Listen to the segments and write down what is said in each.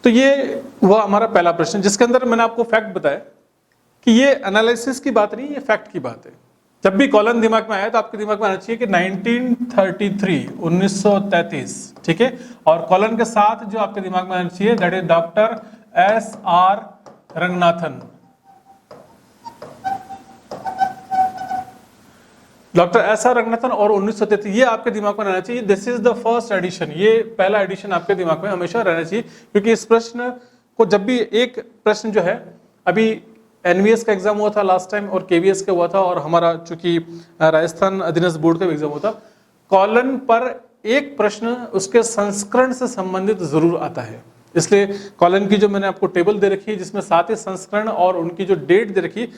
तो ये हुआ हमारा पहला प्रश्न, जिसके अंदर मैंने आपको फैक्ट बताया कि ये एनालिसिस की बात नहीं, ये फैक्ट की बात है। जब भी कॉलन दिमाग में आया तो आपके दिमाग में आना चाहिए कि 1933, ठीक है। और कॉलन के साथ जो आपके दिमाग में आना चाहिए that is doctor S.R. Ranganathan. Doctor S.R. Ranganathan और 1933, ये आपके दिमाग में रहना चाहिए। This is the first edition, ये पहला एडिशन आपके दिमाग में हमेशा रहना चाहिए, क्योंकि इस प्रश्न को जब भी एक प्रश्न जो है, अभी एनवीएस का एग्जाम हुआ था लास्ट टाइम और केवीएस का हुआ था, और हमारा चूंकि राजस्थान अधीनस्थ बोर्ड का एग्जाम हुआ था, कॉलन पर एक प्रश्न उसके संस्करण से संबंधित जरूर आता है। इसलिए कॉलन की जो मैंने आपको टेबल दे रखी है जिसमें 7 संस्करण और उनकी जो डेट दे रखी।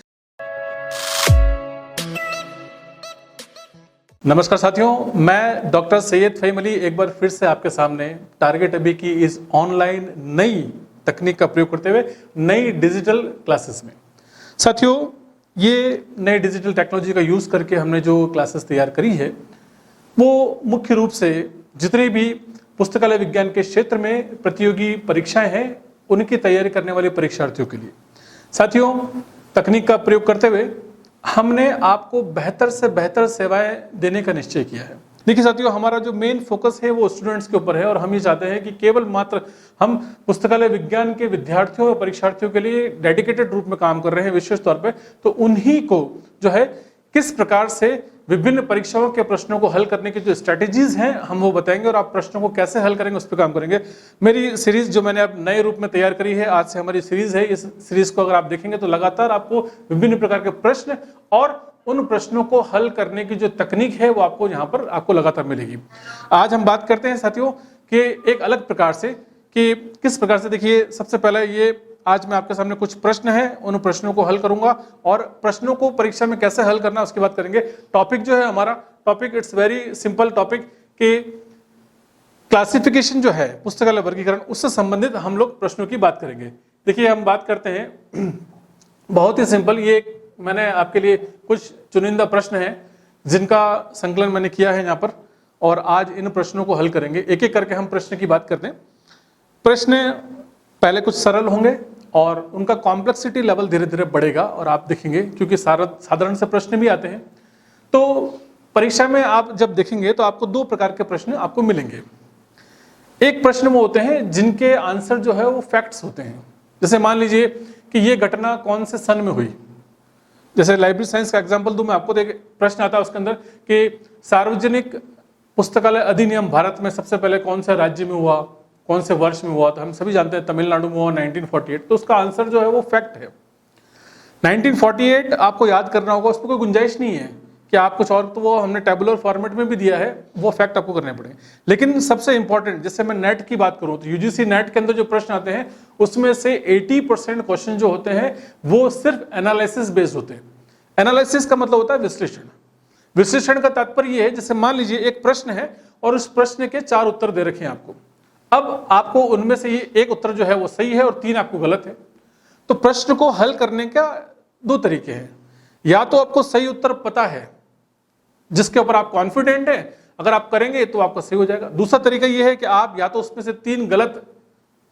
नमस्कार साथियों, मैं डॉक्टर सैयद फ़हीम अली एक बार फिर से आपके सामने टारगेट अभी की इस ऑनलाइन नई तकनीक का प्रयोग करते हुए नई डिजिटल क्लासेस में। साथियों, ये नई डिजिटल टेक्नोलॉजी का यूज़ करके हमने जो क्लासेस तैयार करी है वो मुख्य रूप से जितने भी पुस्तकालय विज्ञान के क्षेत्र में प्रतियोगी परीक्षाएं हैं उनकी तैयारी करने वाले परीक्षार्थियों के लिए। साथियों, तकनीक का प्रयोग करते हुए हमने आपको बेहतर से बेहतर सेवाएं देने का निश्चय किया है। देखिए साथियों, हमारा जो मेन फोकस है वो स्टूडेंट्स के ऊपर है, और हम ये चाहते हैं कि केवल मात्र हम पुस्तकालय विज्ञान के विद्यार्थियों और परीक्षार्थियों के लिए डेडिकेटेड रूप में काम कर रहे हैं विशेष तौर पे। तो उन्हीं को जो है किस प्रकार से विभिन्न परीक्षाओं के प्रश्नों को हल करने की जो स्ट्रेटेजीज हैं हम वो बताएंगे, और आप प्रश्नों को कैसे हल करेंगे उस पर काम करेंगे। मेरी सीरीज जो मैंने अब नए रूप में तैयार करी है, आज से हमारी सीरीज है, इस सीरीज को अगर आप देखेंगे तो लगातार आपको विभिन्न प्रकार के प्रश्न और उन प्रश्नों को हल करने की जो तकनीक है वो आपको यहाँ पर आपको लगातार मिलेगी। आज हम बात करते हैं साथियों कि एक अलग प्रकार से कि किस प्रकार से, देखिए सबसे पहले ये आज मैं आपके सामने कुछ प्रश्न हैं, उन प्रश्नों को हल करूंगा और प्रश्नों को परीक्षा में कैसे हल करना उसकी बात करेंगे। टॉपिक जो है हमारा topic, it's very simple topic कि क्लासिफिकेशन जो है पुस्तकालय वर्गीकरण, उससे संबंधित हम लोग प्रश्नों की बात करेंगे। देखिए हम बात करते हैं बहुत ही सिंपल, ये मैंने आपके लिए कुछ चुनिंदा प्रश्न हैं जिनका संकलन मैंने किया है यहाँ पर, और आज इन प्रश्नों को हल करेंगे। एक एक करके हम प्रश्न की बात करते हैं। प्रश्न पहले कुछ सरल होंगे और उनका कॉम्प्लेक्सिटी लेवल धीरे धीरे बढ़ेगा, और आप देखेंगे क्योंकि साधारण से प्रश्न भी आते हैं, तो परीक्षा में आप जब देखेंगे तो आपको 2 प्रकार के प्रश्न आपको मिलेंगे। एक प्रश्न वो होते हैं जिनके आंसर जो है वो फैक्ट्स होते हैं। जैसे मान लीजिए कि ये घटना कौन से सन में हुई, जैसे लाइब्रेरी साइंस का एग्जाम्पल दूं मैं आपको, प्रश्न आता है उसके अंदर कि सार्वजनिक पुस्तकालय अधिनियम भारत में सबसे पहले कौन से राज्य में हुआ, कौन से वर्ष में हुआ, तो हम सभी जानते हैं तमिलनाडु में हुआ 1948, तो उसका आंसर जो है वो फैक्ट है। 1948 आपको याद करना होगा, उसमें कोई गुंजाइश नहीं है कि आप कुछ और, तो वो हमने टेबुलर फॉर्मेट में भी दिया है, वो फैक्ट आपको करने पड़ेंगे। लेकिन सबसे इंपॉर्टेंट, जैसे मैं नेट की बात करूं तो यूजीसी नेट के अंदर जो प्रश्न आते हैं उसमें से 80% क्वेश्चन जो होते हैं वो सिर्फ एनालिसिस बेस्ड होते हैं। एनालिसिस का मतलब होता है विश्लेषण। विश्लेषण का तात्पर्य ये है, जैसे मान लीजिए एक प्रश्न है और उस प्रश्न के 4 उत्तर दे रखे हैं आपको, अब आपको उनमें से एक उत्तर जो है वो सही है और 3 आपको गलत है। तो प्रश्न को हल करने का 2 तरीके हैं, या तो आपको सही उत्तर पता है जिसके ऊपर आप कॉन्फिडेंट है, अगर आप करेंगे तो आपका सही हो जाएगा। दूसरा तरीका यह है कि आप या तो उसमें से 3 गलत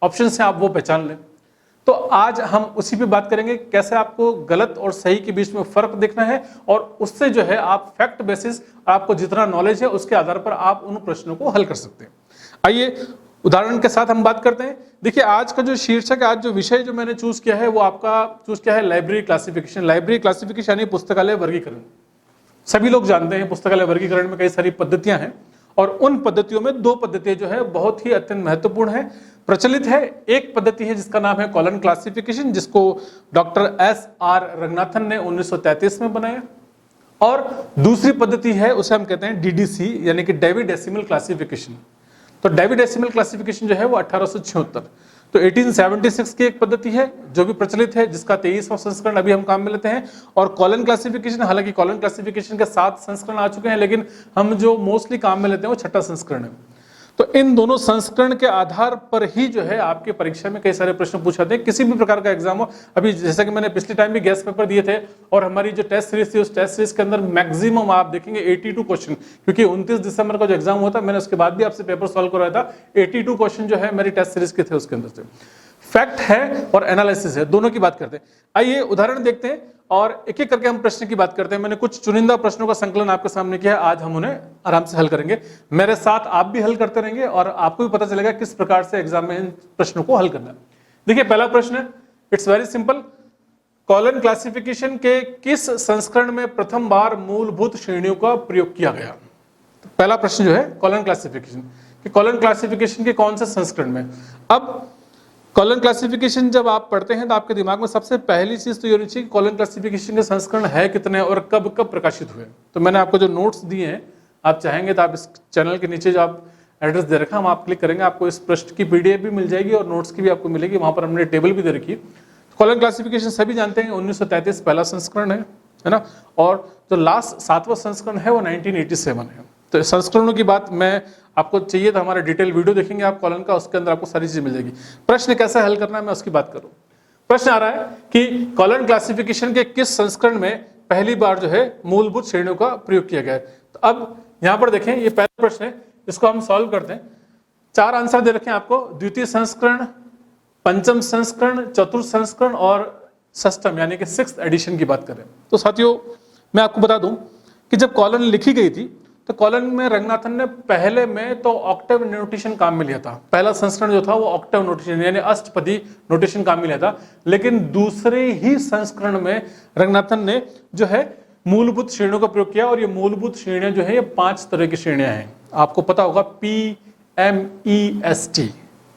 ऑप्शन हैं आप वो पहचान लें। तो आज हम उसी पे बात करेंगे, कैसे आपको गलत और सही के बीच में फर्क देखना है, और उससे जो है आप फैक्ट बेसिस, आपको जितना नॉलेज है उसके आधार पर आप उन प्रश्नों को हल कर सकते हैं। आइए उदाहरण के साथ हम बात करते हैं। देखिए आज का जो शीर्षक है, आज जो विषय जो मैंने चूज किया है वो आपका चूज किया है लाइब्रेरी क्लासिफिकेशन। लाइब्रेरी क्लासिफिकेशन यानी पुस्तकालय वर्गीकरण। सभी लोग जानते हैं पुस्तकालय वर्गीकरण में कई सारी पद्धतियां हैं, और उन पद्धतियों में 2 पद्धतियां जो है बहुत ही अत्यंत महत्वपूर्ण है, प्रचलित है। एक पद्धति है जिसका नाम है कॉलन क्लासिफिकेशन, जिसको डॉक्टर S.R. रंगनाथन ने 1933 में बनाया, और दूसरी पद्धति है उसे हम कहते हैं DDC यानी कि डेविड डेसिमल क्लासिफिकेशन। तो डेविड डेसिमल क्लासिफिकेशन जो है वो 1876, तो 1876 की एक पद्धति है जो भी प्रचलित है, जिसका 23वां संस्करण अभी हम काम में लेते हैं। और कॉलन क्लासिफिकेशन, हालांकि कॉलन क्लासिफिकेशन के 7 संस्करण आ चुके हैं, लेकिन हम जो मोस्टली काम में लेते हैं वो 6ठा संस्करण है। तो इन दोनों संस्करण के आधार पर ही जो है आपके परीक्षा में कई सारे प्रश्न पूछाते हैं, किसी भी प्रकार का एग्जाम हो। अभी जैसा कि मैंने पिछले टाइम भी गेस्ट पेपर दिए थे, और हमारी जो टेस्ट सीरीज थी उस टेस्ट सीरीज के अंदर मैक्सिमम आप देखेंगे 82 क्वेश्चन, क्योंकि 29 दिसंबर का जो एग्जाम हुआ था मैंने उसके बाद भी आपसे पेपर सॉल्व करवाया था। 82 क्वेश्चन जो है मेरी टेस्ट सीरीज के थे, उसके अंदर से फैक्ट है और एनालिसिस है, दोनों की बात करते हैं। आइए उदाहरण देखते हैं और एक एक करके हम प्रश्न की बात करते हैं। मैंने कुछ चुनिंदा प्रश्नों का संकलन आपके सामने किया है, आज हम उन्हें आराम से हल करेंगे। मेरे साथ आप भी हल करते रहेंगे और आपको भी पता चलेगा किस प्रकार से एग्जाम में इन प्रश्नों को हल करना है। देखिए पहला प्रश्न है, it's very simple. Colon classification के किस संस्करण में प्रथम बार मूलभूत श्रेणियों का प्रयोग किया गया? तो पहला प्रश्न जो है कॉलन क्लासिफिकेशन कि कॉलन क्लासिफिकेशन के कौन से संस्करण में। अब कॉलन क्लासिफिकेशन जब आप पढ़ते हैं तो आपके दिमाग में सबसे पहली चीज तो ये होनी चाहिए कि कॉलन क्लासिफिकेशन के संस्करण है कितने और कब कब प्रकाशित हुए। तो मैंने आपको जो नोट्स दिए हैं, आप चाहेंगे तो आप इस चैनल के नीचे जो आप एड्रेस दे रखा है, हम आप क्लिक करेंगे, आपको इस प्रश्न की पीडीएफ भी मिल जाएगी और नोट्स की भी आपको मिलेगी। वहां पर हमने टेबल भी दे रखी है। कॉलन क्लासिफिकेशन सभी जानते हैं 1933 पहला संस्करण है ना, और जो लास्ट 7वां संस्करण है वो 1987 है। तो संस्करणों की बात मैं आपको चाहिए तो हमारा डिटेल वीडियो देखेंगे आप कॉलन का, उसके अंदर आपको सारी चीज मिल जाएगी। प्रश्न कैसे हल करना है मैं उसकी बात करूं। प्रश्न आ रहा है कि कॉलन क्लासिफिकेशन के किस संस्करण में पहली बार जो है मूलभूत श्रेणियों का प्रयोग किया गया है। तो अब यहां पर देखें, ये पहला प्रश्न है, इसको हम सॉल्व करते हैं। 4 आंसर दे रखे हैं आपको, द्वितीय संस्करण, पंचम संस्करण, चतुर्थ संस्करण और षष्ठम यानी कि 6th एडिशन की बात करें तो साथियों मैं आपको बता दूं कि जब कॉलन लिखी गई थी तो कॉलन में रंगनाथन ने पहले में तो ऑक्टेव नोटेशन काम में लिया था। पहला संस्करण जो था वो ऑक्टेव नोटेशन यानी अष्टपदी नोटेशन काम में लिया था। लेकिन दूसरे ही संस्करण में रंगनाथन ने जो है मूलभूत श्रेणियों का प्रयोग किया, और ये मूलभूत श्रेणियां जो है ये 5 तरह की श्रेणियां हैं। आपको पता होगा PMEST,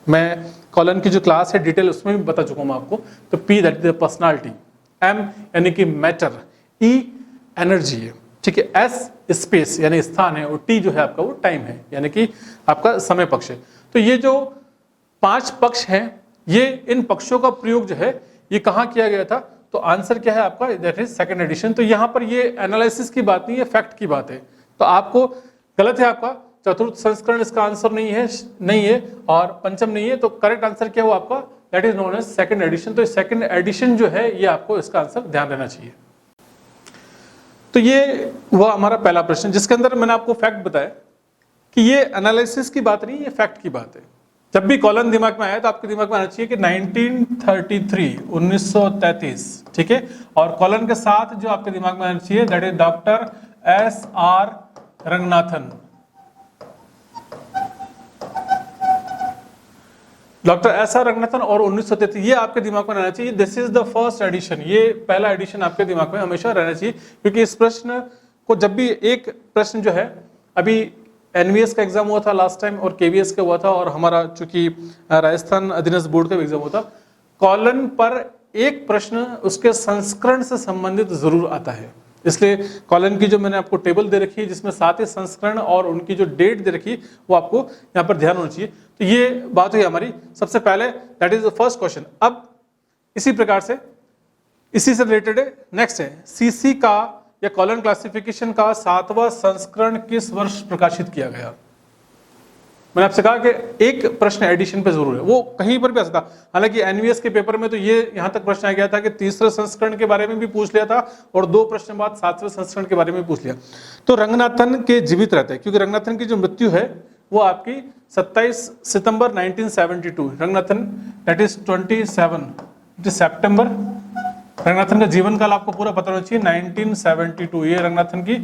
मैं कॉलन की जो क्लास है डिटेल उसमें भी बता चुका हूं आपको। तो P that is the personality, M यानी कि मैटर, E एनर्जी है, ठीक है, S स्पेस यानी स्थान है, और T जो है आपका वो टाइम है यानी कि आपका समय पक्ष है। तो ये जो 5 पक्ष हैं, ये इन पक्षों का प्रयोग जो है ये कहाँ किया गया था? तो आंसर क्या है आपका? That is 2nd edition. तो यहाँ पर ये एनालिसिस की बात नहीं है, फैक्ट की बात है। तो आपको गलत है आपका, चतुर्थ संस्करण इसका आंसर नहीं है और पंचम नहीं है। तो करेक्ट आंसर क्या हुआ आपका? That is known as 2nd edition. तो 2nd एडिशन जो है ये आपको इसका आंसर ध्यान देना चाहिए। तो ये हुआ हमारा पहला प्रश्न, जिसके अंदर मैंने आपको फैक्ट बताया कि ये एनालिसिस की बात नहीं, ये फैक्ट की बात है। जब भी कॉलन दिमाग में आया तो आपके दिमाग में आना चाहिए कि 1933, ठीक है, और कॉलन के साथ जो आपके दिमाग में आना चाहिए that is doctor SR Ranganathan. Doctor SR Ranganathan और 1933, ये आपके दिमाग में रहना चाहिए। This is the first edition, ये पहला एडिशन आपके दिमाग में हमेशा रहना चाहिए, क्योंकि इस प्रश्न को जब भी एक प्रश्न जो है, अभी NVS का एग्जाम हुआ था लास्ट टाइम और KVS का हुआ था, और हमारा चूंकि राजस्थान अधीनस्थ बोर्ड का एग्जाम हुआ था, कॉलन पर एक प्रश्न उसके संस्करण से संबंधित जरूर आता है। इसलिए कॉलन की जो मैंने आपको टेबल दे रखी है जिसमें 7 ही संस्करण और उनकी जो डेट दे रखी है वो आपको यहाँ पर ध्यान होना चाहिए। तो ये बात हुई हमारी सबसे पहले, that is the first question. अब इसी प्रकार से इसी से रिलेटेड है, नेक्स्ट है CC का या कॉलन क्लासिफिकेशन का 7वां संस्करण किस वर्ष प्रकाशित किया गया? मैंने आपसे कहा कि एक प्रश्न एडिशन पे जरूर है, वो कहीं पर भी आ सकता। हालांकि NVS के पेपर में तो ये यहां तक प्रश्न आ गया था कि 3रे संस्करण के बारे में भी पूछ लिया था और 2 प्रश्न बाद 7वें संस्करण के बारे में पूछ लिया। तो रंगनाथन के जीवित रहते हैं, क्योंकि रंगनाथन की जो मृत्यु है वो आपकी 27 सितंबर 1972, रंगनाथन दैट इज 27 सितंबर। रंगनाथन का जीवन काल आपको पूरा पता होना चाहिए, 1972 ये रंगनाथन की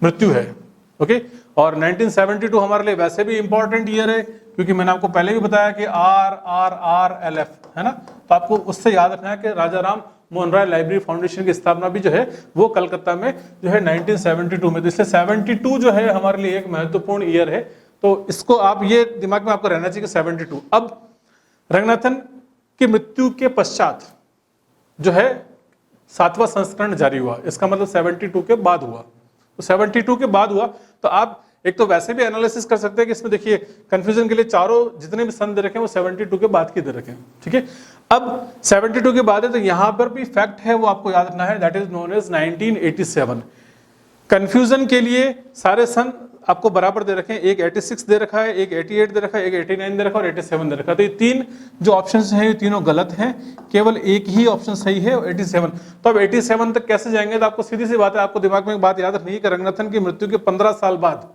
मृत्यु है। ओके, और 1972 हमारे लिए वैसे भी इंपॉर्टेंट ईयर है, क्योंकि मैंने आपको पहले भी बताया कि RRRLF है ना, तो आपको उससे याद रखना है कि राजा राम मोहन राय लाइब्रेरी फाउंडेशन की स्थापना भी जो है वो कलकत्ता में जो है 1972 में। तो इसलिए 72 जो है हमारे लिए एक महत्वपूर्ण ईयर है, तो इसको आप ये दिमाग में आपको रहना चाहिए कि 72। अब रंगनाथन की मृत्यु के पश्चात जो है 7वां संस्करण जारी हुआ, इसका मतलब 72 के बाद हुआ। तो 72 के बाद हुआ तो आप एक तो वैसे भी एनालिसिस कर सकते हैं कि इसमें देखिए कंफ्यूजन के लिए चारों जितने भी सन दे रखे हैं वो 72 के बाद की दे रखे हैं, ठीक है। अब 72 के बाद है तो यहां पर भी फैक्ट है वो आपको याद रखना है, that is known as 1987। Confusion के लिए सारे सन आपको बराबर दे रखे हैं, एक 86 दे रखा है, एक 88 दे रखा है, एक 89 दे रखा है और 87 दे रखा है। तो ये तीन जो ऑप्शंस हैं ये तीनों गलत हैं, केवल एक ही ऑप्शन सही है 87। तो अब 87 तक कैसे जाएंगे? तो आपको सीधी सी बात है, आपको दिमाग में एक बात याद रखनी है कि रंगनाथन की मृत्यु के 15 साल बाद,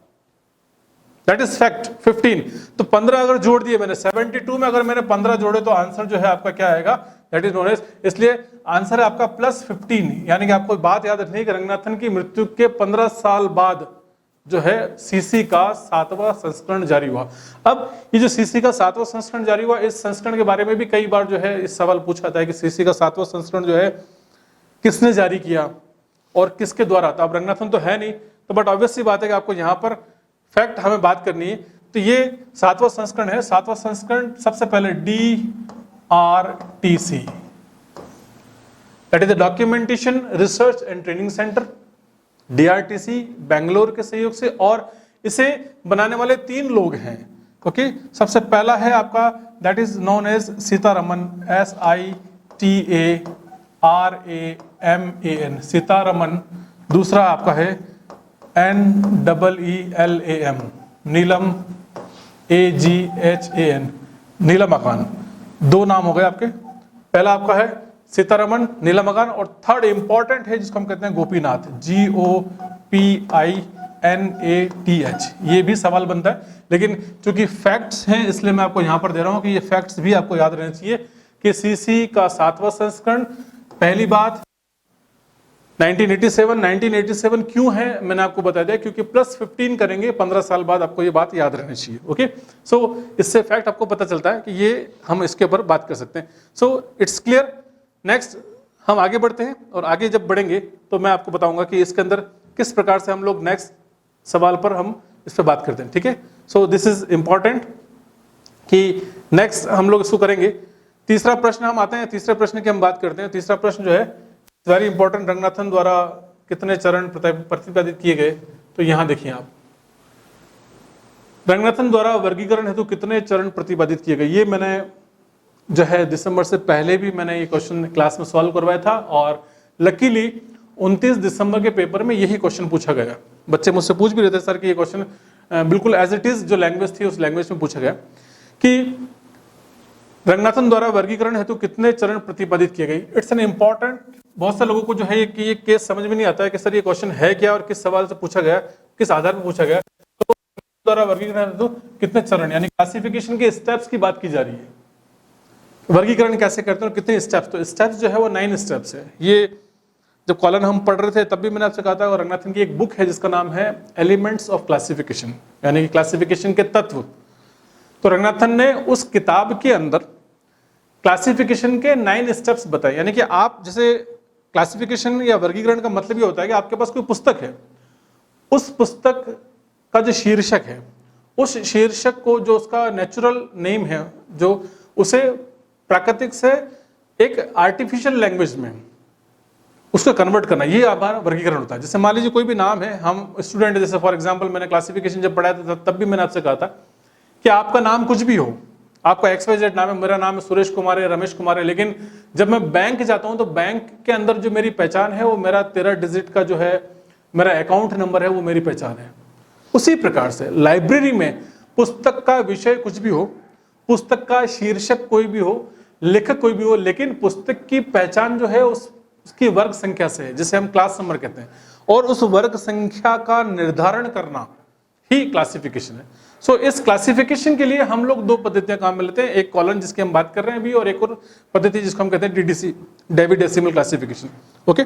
दैट इज फैक्ट 15, तो 15 अगर जोड़ दिए मैंने 72 में, अगर मैंने 15 जोड़े तो आंसर जो है आपका क्या आएगा? दैट इज नोन एज, इसलिए आंसर है आपका +15। यानी कि आपको बात याद रखनी है कि रंगनाथन की मृत्यु के 15 साल बाद जो है सीसी का 7वां संस्करण जारी हुआ। अब ये जो सीसी का 7वां संस्करण जारी हुआ, इस संस्करण के बारे में भी कई बार जो है इस सवाल पूछा जाता है कि सीसी का 7वां संस्करण जो है किसने जारी किया और किसके द्वारा? तो अब रंगनाथन तो है नहीं, तो बट ऑब्वियस सी बात है कि आपको यहाँ पर फैक्ट हमें बात करनी है। तो ये 7वां संस्करण है। 7वां संस्करण सबसे पहले DRTC, that is the documentation research and training centre, DRTC Bangalore के सहयोग से, और इसे बनाने वाले 3 लोग हैं। ओके, सबसे पहला है आपका that is known as Sitaraman, SITARAMAN, Sitaraman. दूसरा आपका है NEELAM, नीलम, AGHAN, नीलमकान। 2 नाम हो गए आपके। पहला आपका है सीतारमन, नीलमकान, और थर्ड इंपॉर्टेंट है जिसको हम कहते हैं गोपीनाथ, GOPINATH। ये भी सवाल बनता है, लेकिन चूंकि फैक्ट्स हैं इसलिए मैं आपको यहां पर दे रहा हूं कि ये फैक्ट्स भी आपको याद रहने चाहिए कि सीसी का 7वां संस्करण, पहली बात 1987 क्यों है मैंने आपको बता दिया, क्योंकि +15 करेंगे 15 साल बाद, आपको ये बात याद रहनी चाहिए। ओके, सो इससे फैक्ट आपको पता चलता है कि ये हम इसके ऊपर बात कर सकते हैं। So it's clear. नेक्स्ट हम आगे बढ़ते हैं, और आगे जब बढ़ेंगे तो मैं आपको बताऊंगा कि इसके अंदर किस प्रकार से हम लोग नेक्स्ट सवाल पर हम इस पर बात करते हैं। ठीक है, सो दिस इज इंपॉर्टेंट कि नेक्स्ट हम लोग इसको करेंगे। तीसरा प्रश्न हम आते हैं, तीसरे प्रश्न की हम बात करते हैं। तीसरा प्रश्न जो है वेरी इंपॉर्टेंट, रंगनाथन द्वारा कितने चरण प्रतिपादित किए गए? तो यहां देखिए आप, रंगनाथन द्वारा वर्गीकरण हेतु कितने चरण प्रतिपादित किए गए? ये मैंने जो है दिसंबर से पहले भी मैंने ये क्वेश्चन क्लास में सॉल्व करवाया था, और लकीली 29 दिसंबर के पेपर में यही क्वेश्चन पूछा गया। बच्चे मुझसे पूछ भी रहे थे सर कि ये क्वेश्चन बिल्कुल एज इट इज जो लैंग्वेज थी उस लैंग्वेज में पूछा गया कि रंगनाथन द्वारा वर्गीकरण हेतु कितने चरण प्रतिपादित किए गए। इट्स एन इंपॉर्टेंट, बहुत से लोगों को जो है कि ये केस समझ में नहीं आता है कि सर ये क्वेश्चन है क्या और किस सवाल से पूछा गया, किस आधार पर पूछा गया। तो द्वारा वर्गीकरण हेतु कितने चरण, यानी क्लासिफिकेशन के स्टेप्स की बात की जा रही है। वर्गीकरण कैसे करते हैं और कितने स्टेप्स? तो स्टेप्स जो है वो 9 स्टेप्स है। ये जब कॉलन हम पढ़ रहे थे तब भी मैंने आपसे कहा था, और रंगनाथन की एक बुक है जिसका नाम है एलिमेंट्स ऑफ क्लासिफिकेशन, यानी कि क्लासिफिकेशन के तत्व। तो रंगनाथन ने उस किताब के अंदर क्लासिफिकेशन के 9 स्टेप्स बताए। यानी कि आप जैसे क्लासिफिकेशन या वर्गीकरण का मतलब ये होता है कि आपके पास कोई पुस्तक है, उस पुस्तक का जो शीर्षक है, उस शीर्षक को जो उसका नेचुरल नेम है, जो उसे प्राकृतिक से एक आर्टिफिशियल लैंग्वेज में उसको कन्वर्ट करना, ये हमारा वर्गीकरण होता है। जैसे मान लीजिए कोई भी नाम है, हम स्टूडेंट, जैसे फॉर एग्जांपल मैंने क्लासिफिकेशन जब पढ़ाया था तब भी मैंने आपसे कहा था कि आपका नाम कुछ भी हो, आपका XYZ नाम है, मेरा नाम है सुरेश कुमार है, रमेश कुमार है, लेकिन जब मैं बैंक जाता हूं तो बैंक के अंदर जो मेरी पहचान है वो मेरा 13 डिजिट का जो है मेरा अकाउंट नंबर है, वो मेरी पहचान है। उसी प्रकार से लाइब्रेरी में पुस्तक का विषय कुछ भी हो, पुस्तक का शीर्षक कोई भी हो, लेखक कोई भी हो, लेकिन पुस्तक की पहचान जो है उसकी वर्ग संख्या से है, जिसे हम क्लास नंबर कहते हैं, और उस वर्ग संख्या का निर्धारण करना ही क्लासिफिकेशन है। सो इस क्लासिफिकेशन के लिए हम लोग 2 पद्धतियां काम में लेते हैं, एक कॉलन जिसकी हम बात कर रहे हैं अभी, और एक और पद्धति जिसको हम कहते हैं DDC, David decimal classification. Okay,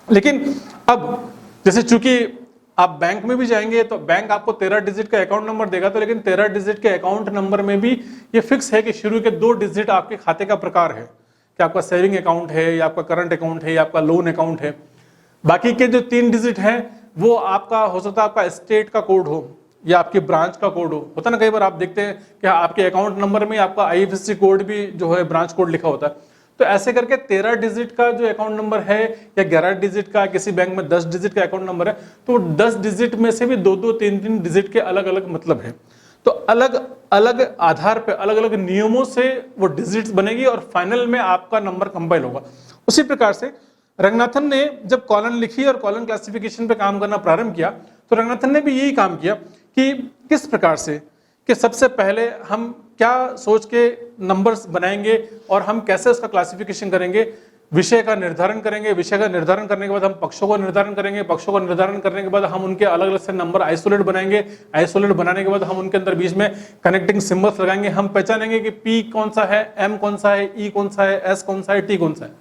लेकिन अब जैसे चूंकि आप बैंक में भी जाएंगे तो बैंक आपको 13 डिजिट का अकाउंट नंबर देगा, तो लेकिन 13 डिजिट के अकाउंट नंबर में भी ये फिक्स है कि शुरू के 2 डिजिट आपके खाते का प्रकार है, कि आपका सेविंग अकाउंट है या आपका करंट अकाउंट है या आपका लोन अकाउंट है। बाकी के जो 3 डिजिट हैं वो आपका हो सकता है आपका स्टेट का कोड हो या आपकी ब्रांच का कोड हो। होता ना, कई बार आप देखते हैं कि आपके अकाउंट नंबर में आपका IFSC कोड भी जो है ब्रांच कोड लिखा होता है। तो ऐसे करके 13 डिजिट का जो अकाउंट नंबर है या 11 डिजिट का, किसी बैंक में 10 डिजिट का अकाउंट नंबर है, तो 10 डिजिट में से भी 2-2, 3-3 डिजिट के अलग अलग मतलब है। तो अलग अलग आधार पे अलग अलग नियमों से वो डिजिट्स बनेगी और फाइनल में आपका नंबर कंपाइल होगा। उसी प्रकार से रंगनाथन ने जब कॉलन लिखी और कॉलन क्लासिफिकेशन पे काम करना प्रारंभ किया तो रंगनाथन ने भी यही काम किया कि किस प्रकार से कि सबसे पहले हम क्या सोच के नंबर्स बनाएंगे और हम कैसे उसका क्लासिफिकेशन करेंगे, विषय का निर्धारण करेंगे, विषय का निर्धारण करने के बाद हम पक्षों का निर्धारण करेंगे, पक्षों का निर्धारण करने के बाद हम उनके अलग अलग से नंबर आइसोलेट बनाएंगे, आइसोलेट बनाने के बाद हम उनके अंदर बीच में कनेक्टिंग सिंबल्स लगाएंगे, हम पहचानेंगे कि P कौन सा है, M कौन सा है, E कौन सा है, S कौन सा है, T कौन सा है,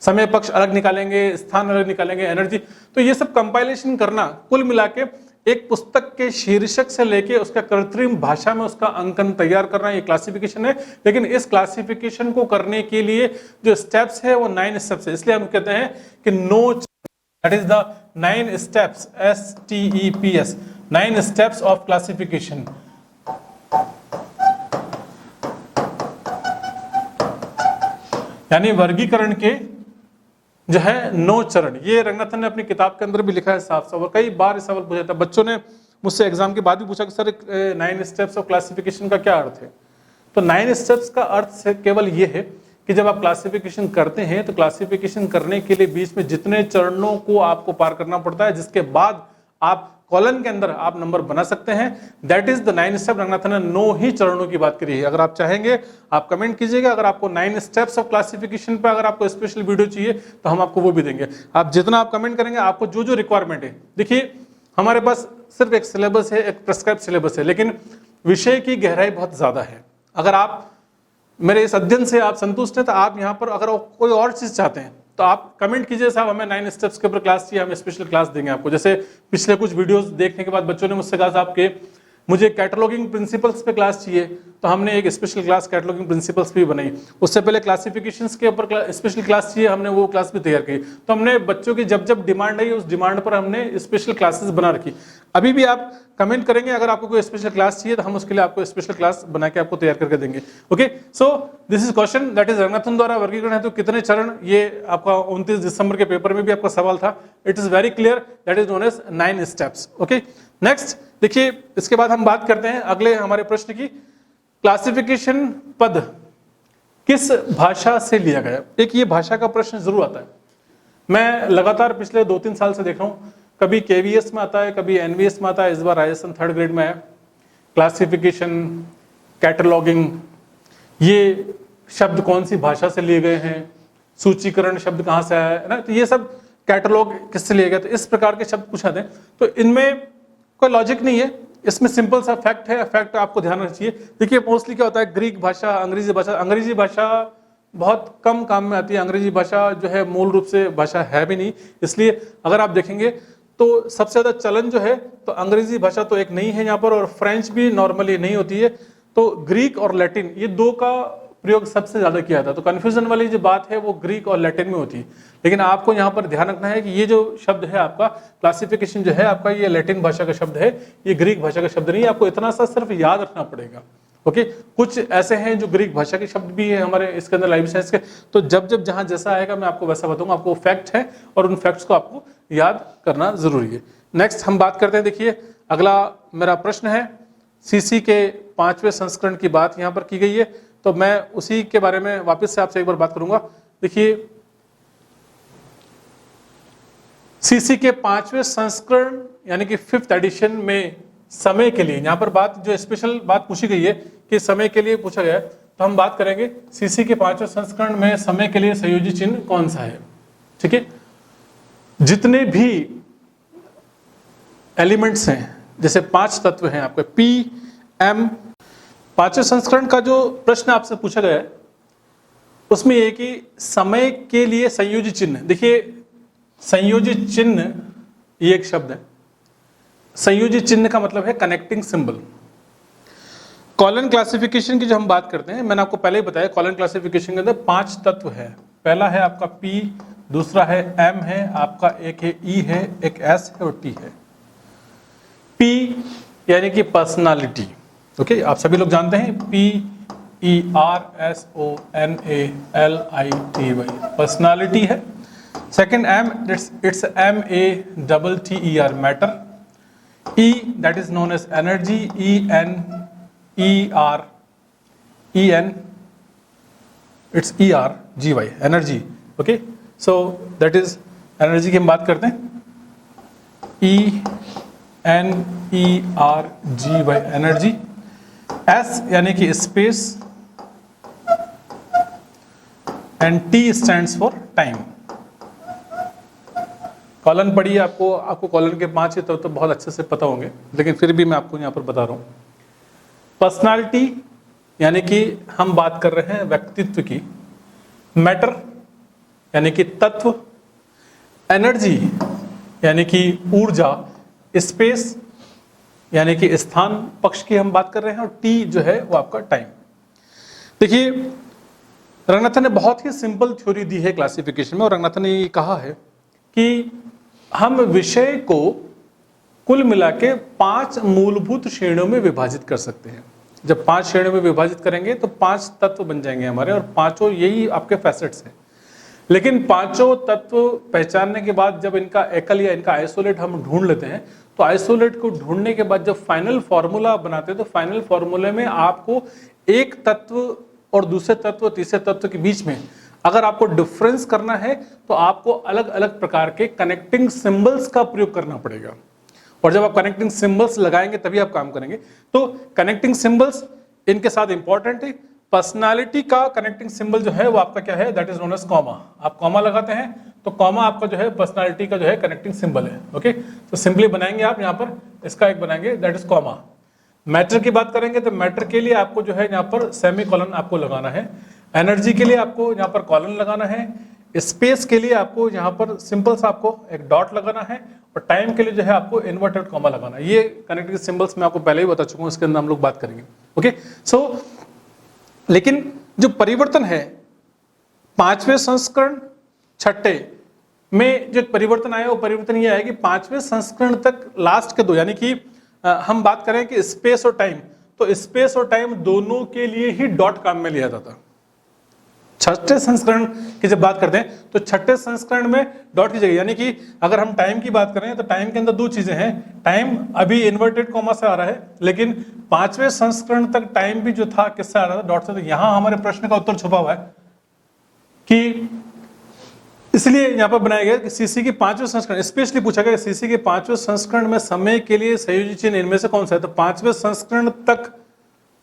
समय पक्ष अलग निकालेंगे, स्थान अलग निकालेंगे, एनर्जी। तो ये सब कंपाइलेशन करना, कुल मिला के एक पुस्तक के शीर्षक से लेके उसका कृत्रिम भाषा में उसका अंकन तैयार करना, ये क्लासिफिकेशन है। लेकिन इस क्लासिफिकेशन को करने के लिए जो स्टेप्स है वो 9 स्टेप्स है, इसलिए हम कहते हैं कि that is the 9 steps, STEPS, 9 steps of classification. यानी वर्गीकरण के जो है 9 चरण। ये रंगनाथन ने अपनी किताब के अंदर भी लिखा है साफ साफ, और कई बार इस सवाल पूछा था, बच्चों ने मुझसे एग्जाम के बाद भी पूछा कि सर 9 स्टेप्स ऑफ क्लासिफिकेशन का क्या अर्थ है। तो 9 स्टेप्स का अर्थ केवल ये है कि जब आप क्लासिफिकेशन करते हैं तो क्लासिफिकेशन करने के लिए बीच में जितने चरणों को आपको पार करना पड़ता है, जिसके बाद आप कॉलम के अंदर आप नंबर बना सकते हैं, that is the 9 step. Ranganathan ने 9 ही चरणों की बात करी है। अगर आप चाहेंगे आप कमेंट कीजिएगा, अगर आपको 9 स्टेप्स ऑफ क्लासिफिकेशन पे अगर आपको स्पेशल वीडियो चाहिए तो हम आपको वो भी देंगे। आप जितना आप कमेंट करेंगे, आपको जो जो रिक्वायरमेंट है, देखिए हमारे पास सिर्फ एक सिलेबस है, एक प्रिस्क्राइब सिलेबस है, लेकिन विषय की गहराई बहुत ज्यादा है। अगर आप मेरे इस अध्ययन से आप संतुष्ट हैं तो आप यहाँ पर अगर कोई और चीज चाहते हैं तो आप कमेंट कीजिए, साहब हमें 9 स्टेप्स के ऊपर क्लास चाहिए, हम स्पेशल क्लास देंगे आपको। जैसे पिछले कुछ वीडियोस देखने के बाद बच्चों ने मुझसे कहा साहब कि मुझे कैटलॉगिंग प्रिंसिपल्स पे क्लास चाहिए, तो हमने एक स्पेशल क्लास कैटलॉगिंग प्रिंसिपल्स पे भी बनाई। उससे पहले क्लासिफिकेशंस के ऊपर स्पेशल क्लास चाहिए, हमने वो क्लास भी तैयार की। तो हमने बच्चों की जब जब डिमांड आई उस डिमांड पर हमने स्पेशल क्लासेस बना रखी। अभी भी आप कमेंट करेंगे, अगर आपको कोई स्पेशल क्लास चाहिए तो हम उसके लिए आपको स्पेशल क्लास बना के आपको तैयार करके देंगे। Okay, so this is question that is Ranganathan द्वारा वर्गीकरण है तो कितने चरण, ये आपका 29 दिसंबर के पेपर में भी आपका सवाल था। It is very clear, that is known as 9 steps. Okay, next देखिए, इसके बाद हम बात करते हैं अगले हमारे प्रश्न की। क्लासिफिकेशन पद किस भाषा से लिया गया। एक ये भाषा का प्रश्न जरूर आता है, मैं लगातार पिछले 2-3 साल से देख रहा हूं, कभी KVS में आता है, कभी NVS में आता है, इस बार राजस्थान 3rd ग्रेड में है। क्लासिफिकेशन, कैटलॉगिंग, ये शब्द कौन सी भाषा से लिए गए हैं, सूचीकरण शब्द कहां से आया है ना, तो ये सब कैटलॉग किससे लिए गए, तो इस प्रकार के शब्द पूछा थे। तो इनमें कोई लॉजिक नहीं है, इसमें सिंपल सा फैक्ट है, फैक्ट आपको ध्यान रखना चाहिए। देखिए मोस्टली क्या होता है, ग्रीक भाषा, अंग्रेजी भाषा बहुत कम काम में आती है। अंग्रेजी भाषा जो है मूल रूप से भाषा है भी नहीं, इसलिए अगर आप देखेंगे तो सबसे ज्यादा चलन जो है तो अंग्रेजी भाषा तो एक नहीं है यहाँ पर, और फ्रेंच भी नॉर्मली नहीं होती है। तो ग्रीक और लैटिन ये दो का प्रयोग सबसे ज्यादा किया जाता है। तो कंफ्यूजन वाली जो बात है वो ग्रीक और लैटिन में होती है, लेकिन आपको यहाँ पर ध्यान रखना है कि ये जो शब्द है आपका क्लासिफिकेशन जो है आपका, ये लैटिन भाषा का शब्द है, ये ग्रीक भाषा का शब्द नहीं है। आपको इतना सा सिर्फ याद रखना पड़ेगा। ओके, कुछ ऐसे हैं जो ग्रीक भाषा के शब्द भी है हमारे इसके अंदर लाइफ साइंस के, तो जब जब जहां जैसा आएगा मैं आपको वैसा बताऊंगा। आपको फैक्ट है और उन फैक्ट्स को आपको याद करना जरूरी है। नेक्स्ट हम बात करते हैं, देखिए अगला मेरा प्रश्न है, CC के 5वें संस्करण की बात यहाँ पर की गई है, तो मैं उसी के बारे में वापस से आपसे एक बार बात करूंगा। देखिए CC के 5वें संस्करण यानी कि 5th एडिशन में समय के लिए, यहाँ पर बात जो स्पेशल बात पूछी गई है कि समय के लिए पूछा गया है, तो हम बात करेंगे CC के 5वें संस्करण में समय के लिए संयोजी चिन्ह कौन सा है। ठीक है, जितने भी एलिमेंट्स हैं, जैसे 5 तत्व हैं आपके P, M, 5वें संस्करण का जो प्रश्न आपसे पूछा गया है उसमें यह कि समय के लिए संयोजी चिन्ह, देखिए संयोजी चिन्ह ये एक शब्द है। संयोजी चिन्ह का मतलब है कनेक्टिंग सिंबल। कॉलन क्लासिफिकेशन की जो हम बात करते हैं, मैंने आपको पहले ही बताया, कॉलन क्लासिफिकेशन के अंदर 5 तत्व है। पहला है आपका P, दूसरा है M है आपका, एक है E है, एक S है और T है। P यानी कि पर्सनालिटी। ओके, आप सभी लोग जानते हैं PERSONALITY पर्सनालिटी है। Second M, it's MATTER matter. E that is known as energy, EN it's ERGY energy। okay, so that is energy की हम बात करते हैं। NERGY, energy. S यानी कि space, and T stands for time. Colon पढ़िए, आपको कॉलन के 5 ही तो बहुत अच्छे से पता होंगे, लेकिन फिर भी मैं आपको यहाँ पर बता रहा हूँ। पर्सनालिटी यानी कि हम बात कर रहे हैं व्यक्तित्व की। मैटर यानी कि तत्व। एनर्जी यानी कि ऊर्जा। स्पेस यानी कि स्थान पक्ष की हम बात कर रहे हैं, और टी जो है वो आपका टाइम। देखिए, रंगनाथन ने बहुत ही सिंपल थ्योरी दी है क्लासिफिकेशन में, और रंगनाथन ने ये कहा है कि हम विषय को कुल मिला के 5 मूलभूत श्रेणियों में विभाजित कर सकते हैं। जब 5 श्रेणियों में विभाजित करेंगे तो 5 तत्व बन जाएंगे हमारे, और पांचों यही आपके फैसेट्स हैं। लेकिन पांचों तत्व पहचानने के बाद जब इनका एकल या इनका आइसोलेट हम ढूंढ लेते हैं, तो आइसोलेट को ढूंढने के बाद जब फाइनल फॉर्मूला बनाते हैं, तो फाइनल फॉर्मूले में आपको एक तत्व और दूसरे तत्व, तीसरे तत्व के बीच में अगर आपको डिफरेंस करना है, तो आपको अलग अलग प्रकार के कनेक्टिंग सिंबल्स का प्रयोग करना पड़ेगा। और जब आप कनेक्टिंग सिंबल्स लगाएंगे तभी आप काम करेंगे। तो कनेक्टिंग सिंबल्स इनके साथ इंपॉर्टेंट है। पर्सनालिटी का कनेक्टिंग सिंबल जो है वो आपका क्या है, that is known as comma. आप कॉमा लगाते हैं तो कॉमा आपका जो है पर्सनालिटी का जो है कनेक्टिंग सिंबल है। ओके, तो सिंपली बनाएंगे आप यहाँ पर, इसका एक बनाएंगे दैट इज कॉमा। मैटर की बात करेंगे तो मैटर के लिए आपको जो है यहाँ पर सेमी कॉलन आपको लगाना है। एनर्जी के लिए आपको यहाँ पर कॉलन लगाना है। स्पेस के लिए आपको यहाँ पर सिंपल सा आपको एक डॉट लगाना है, और टाइम के लिए जो है आपको इन्वर्टेड कॉमा लगाना है। ये कनेक्टिंग सिंबल्स मैं आपको पहले ही बता चुका हूँ, इसके अंदर हम लोग बात करेंगे। ओके, सो लेकिन जो परिवर्तन है 5वें संस्करण 6ठे में जो परिवर्तन आया, वो परिवर्तन ये है कि 5वें संस्करण तक लास्ट के 2 यानी कि हम बात करें कि स्पेस और टाइम, तो स्पेस और टाइम दोनों के लिए ही डॉट काम में लिया जाता। 6ठे संस्करण की जब बात करते हैं तो 6ठे संस्करण में डॉट की जगह, यानी कि अगर हम टाइम की बात करें तो टाइम के अंदर 2 चीजें हैं। टाइम अभी इन्वर्टेड कॉमा से आ रहा है, लेकिन 5वें संस्करण तक टाइम भी जो था किससे आ रहा था, डॉट से। तो यहां हमारे प्रश्न का उत्तर छुपा हुआ है कि इसलिए यहां पर बनाया गया कि सीसी के 5वें संस्करण, स्पेशली पूछा गया सीसी के 5वें संस्करण में समय के लिए संयोजी चिन्ह इनमें से कौन सा है। तो 5वें संस्करण तक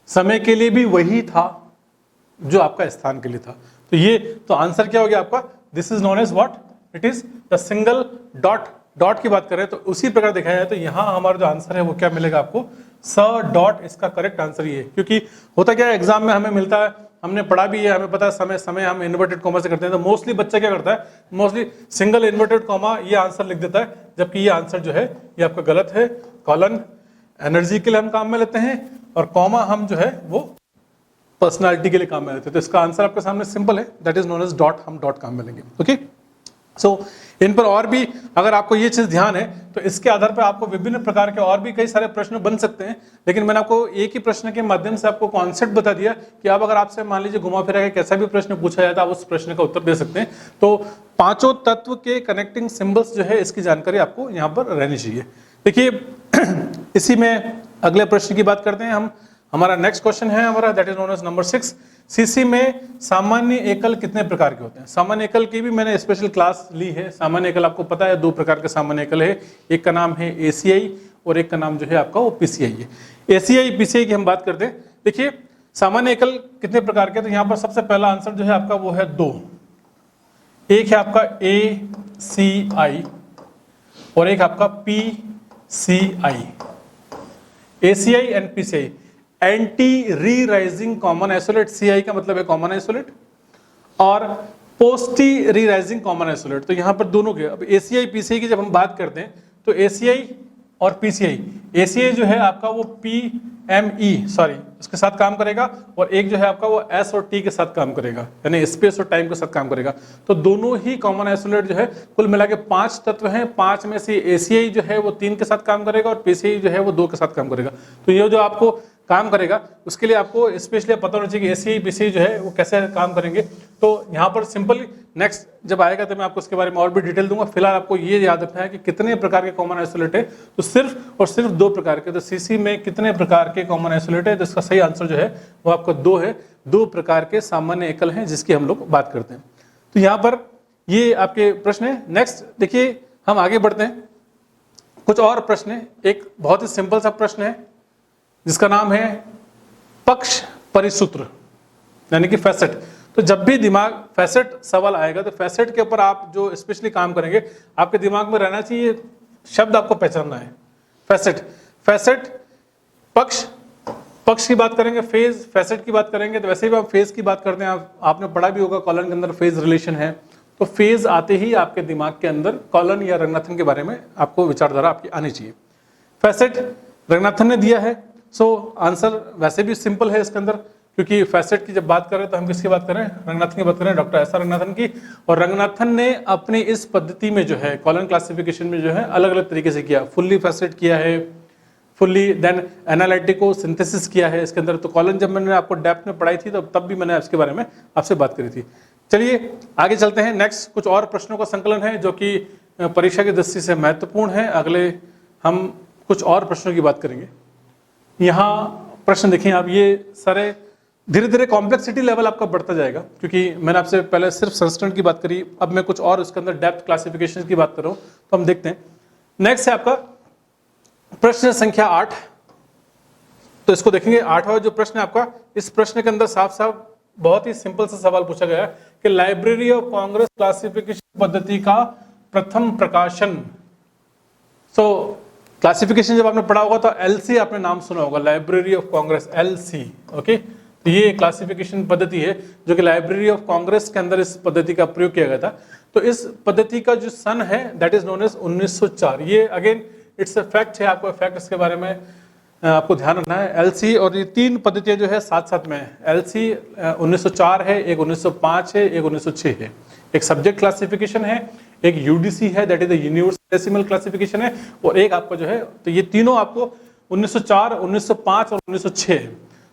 समय के लिए भी वही था जो आपका स्थान के लिए था। तो ये तो आंसर क्या हो गया आपका, this is known as what, it is the single dot. Dot की बात करें तो उसी प्रकार दिखाया जाए तो यहां हमारा जो आंसर है वो क्या मिलेगा आपको, स डॉट। इसका करेक्ट आंसर ये है, क्योंकि होता क्या है एग्जाम में हमें मिलता है, हमने पढ़ा भी है, हमें पता है समय समय हम इन्वर्टेड कॉमा से करते हैं, तो मोस्टली बच्चा क्या करता है, मोस्टली सिंगल इन्वर्टेड कॉमा ये आंसर लिख देता है, जबकि ये आंसर जो है ये आपका गलत है। कॉलन एनर्जी के लिए हम काम में लेते हैं, और कॉमा हम जो है वो पर्सनालिटी के लिए काम में लेते हैं। तो इसका आंसर आपके सामने सिंपल है, that is known as dot. हम डॉट काम में लेंगे। ओके, सो इन पर और भी अगर आपको ये चीज ध्यान है तो इसके आधार पर आपको विभिन्न प्रकार के और भी कई सारे प्रश्न बन सकते हैं। लेकिन मैंने आपको एक ही प्रश्न के माध्यम से आपको कॉन्सेप्ट बता दिया कि आप अगर आपसे मान लीजिए घुमा फिरा के कैसा भी प्रश्न पूछा जाता है, आप उस प्रश्न का उत्तर दे सकते हैं। तो 5 तत्व के कनेक्टिंग सिंबल्स जो है इसकी जानकारी आपको यहाँ पर रहनी चाहिए। देखिए इसी में अगले प्रश्न की बात करते हैं हम। हमारा नेक्स्ट क्वेश्चन है हमारा, that is known as number 6। CC में सामान्य एकल कितने प्रकार के होते हैं। सामान्य एकल की भी मैंने स्पेशल क्लास ली है। सामान्य एकल आपको पता है 2 प्रकार के सामान्य एकल है, एक का नाम है एसीआई और एक का नाम जो है आपका वो पीसीआई है। एसीआई पीसीआई की हम बात करते हैं। देखिए सामान्य एकल कितने प्रकार के, तो यहाँ पर सबसे पहला आंसर जो है आपका वो है 2। एक है आपका एसीआई और एक आपका PCI. ACI and PCI, anti री राइजिंग कॉमन आइसोलेट। सीआई का मतलब है कॉमन आइसोलेट, और पोस्टी री राइजिंग कॉमन आइसोलेट। तो यहां पर दोनों के, अब एसीआई पीसीआई की जब हम बात करते हैं तो एसीआई और पीसीआई, एसीआई जो है आपका वो पीएमई सॉरी उसके साथ काम करेगा, और एक जो है आपका वो एस और टी के साथ काम करेगा, यानी स्पेस और टाइम के साथ काम करेगा। तो दोनों ही कॉमन आइसोलेट जो है, कुल मिला के 5 तत्व हैं। 5 में से एसीआई जो है वो 3 के साथ काम करेगा और पीसीआई जो है वो 2 के साथ काम करेगा। तो ये जो आपको काम करेगा उसके लिए आपको स्पेशली पता होना चाहिए कि एसीआई पीसीआई जो है वो कैसे काम करेंगे। तो यहाँ पर सिंपली नेक्स्ट जब आएगा तो मैं आपको इसके बारे में और भी डिटेल दूंगा। फिलहाल आपको ये याद रखना है कि कितने प्रकार के कॉमन आइसोलेट है, तो सिर्फ और सिर्फ 2 प्रकार के। तो सीसी में कितने प्रकार के कॉमन आइसोलेट है, तो इसका सही आंसर जो है वो आपका 2 है। 2 प्रकार के सामान्य एकल हैं जिसकी हम लोग बात करते हैं। तो यहाँ पर ये आपके प्रश्न है। नेक्स्ट देखिए हम आगे बढ़ते हैं। कुछ और प्रश्न है। एक बहुत ही सिंपल सा प्रश्न है जिसका नाम है पक्ष परिसूत्र, यानी कि फैसेट। तो जब भी दिमाग फैसेट सवाल आएगा तो फैसेट के ऊपर आप जो स्पेशली काम करेंगे, आपके दिमाग में रहना चाहिए शब्द आपको पहचानना है। फैसेट, फैसेट पक्ष, पक्ष की बात करेंगे, फेज, फैसेट की बात करेंगे। तो वैसे भी आप फेज की बात करते हैं, आपने पढ़ा भी होगा कॉलन के अंदर फेज रिलेशन है। तो फेज आते ही आपके दिमाग के अंदर कॉलन या रंगनाथन के बारे में आपको विचारधारा आपकी आनी चाहिए। फैसेट रंगनाथन ने दिया है, सो आंसर वैसे भी सिंपल है इसके अंदर, क्योंकि फैसेट की जब बात करें तो हम किसकी बात करें, रंगनाथन की बात करें, डॉक्टर एस आर रंगनाथन की। और रंगनाथन ने अपनी इस पद्धति में जो है कॉलन क्लासिफिकेशन में जो है अलग अलग तरीके से किया, फुल्ली फैसेट किया है, फुल्ली देन एनालिटिको सिंथेसिस किया है इसके अंदर। तो कॉलन जब मैंने आपको डेप्थ में पढ़ाई थी तब भी मैंने इसके बारे में आपसे बात करी थी। चलिए आगे चलते हैं। नेक्स्ट कुछ और प्रश्नों का संकलन है जो कि परीक्षा की दृष्टि से महत्वपूर्ण है। अगले हम कुछ और प्रश्नों की बात करेंगे। यहाँ प्रश्न देखें आप, ये सारे धीरे धीरे कॉम्प्लेक्सिटी लेवल आपका बढ़ता जाएगा, क्योंकि मैंने आपसे पहले सिर्फ संस्करण की बात करी, अब मैं कुछ और इसके अंदर डेप्थ क्लासिफिकेशन की बात कर रहा हूँ। तो हम देखते हैं। नेक्स्ट है आपका प्रश्न संख्या 8। तो इसको देखेंगे, 8वां जो प्रश्न है आपका, इस प्रश्न के अंदर साफ साफ बहुत ही सिंपल सा सवाल पूछा गया है कि लाइब्रेरी ऑफ कांग्रेस क्लासिफिकेशन पद्धति का प्रथम प्रकाशन। सो क्लासिफिकेशन जब आपने पढ़ा होगा तो एलसी आपने नाम सुना होगा, library of Congress, LC. Okay, तो ये क्लासिफिकेशन पद्धति है जो कि लाइब्रेरी ऑफ कांग्रेस के अंदर इस पद्धति का प्रयोग किया गया था। तो इस पद्धति का जो सन है दैट इज नोन एज 1904। ये अगेन इट्स अ फैक्ट है, आपको फैक्ट इसके बारे में आपको ध्यान रखना है। एलसी और ये तीन पद्धतियां जो है साथ साथ में है। एलसी 1904 है, एक 1905 है, एक 1906 है। एक सब्जेक्ट क्लासिफिकेशन है, एक यूडीसी है that is the universal decimal classification है, और एक आपका जो है, तो ये तीनों आपको 1904, 1905 और 1906 है।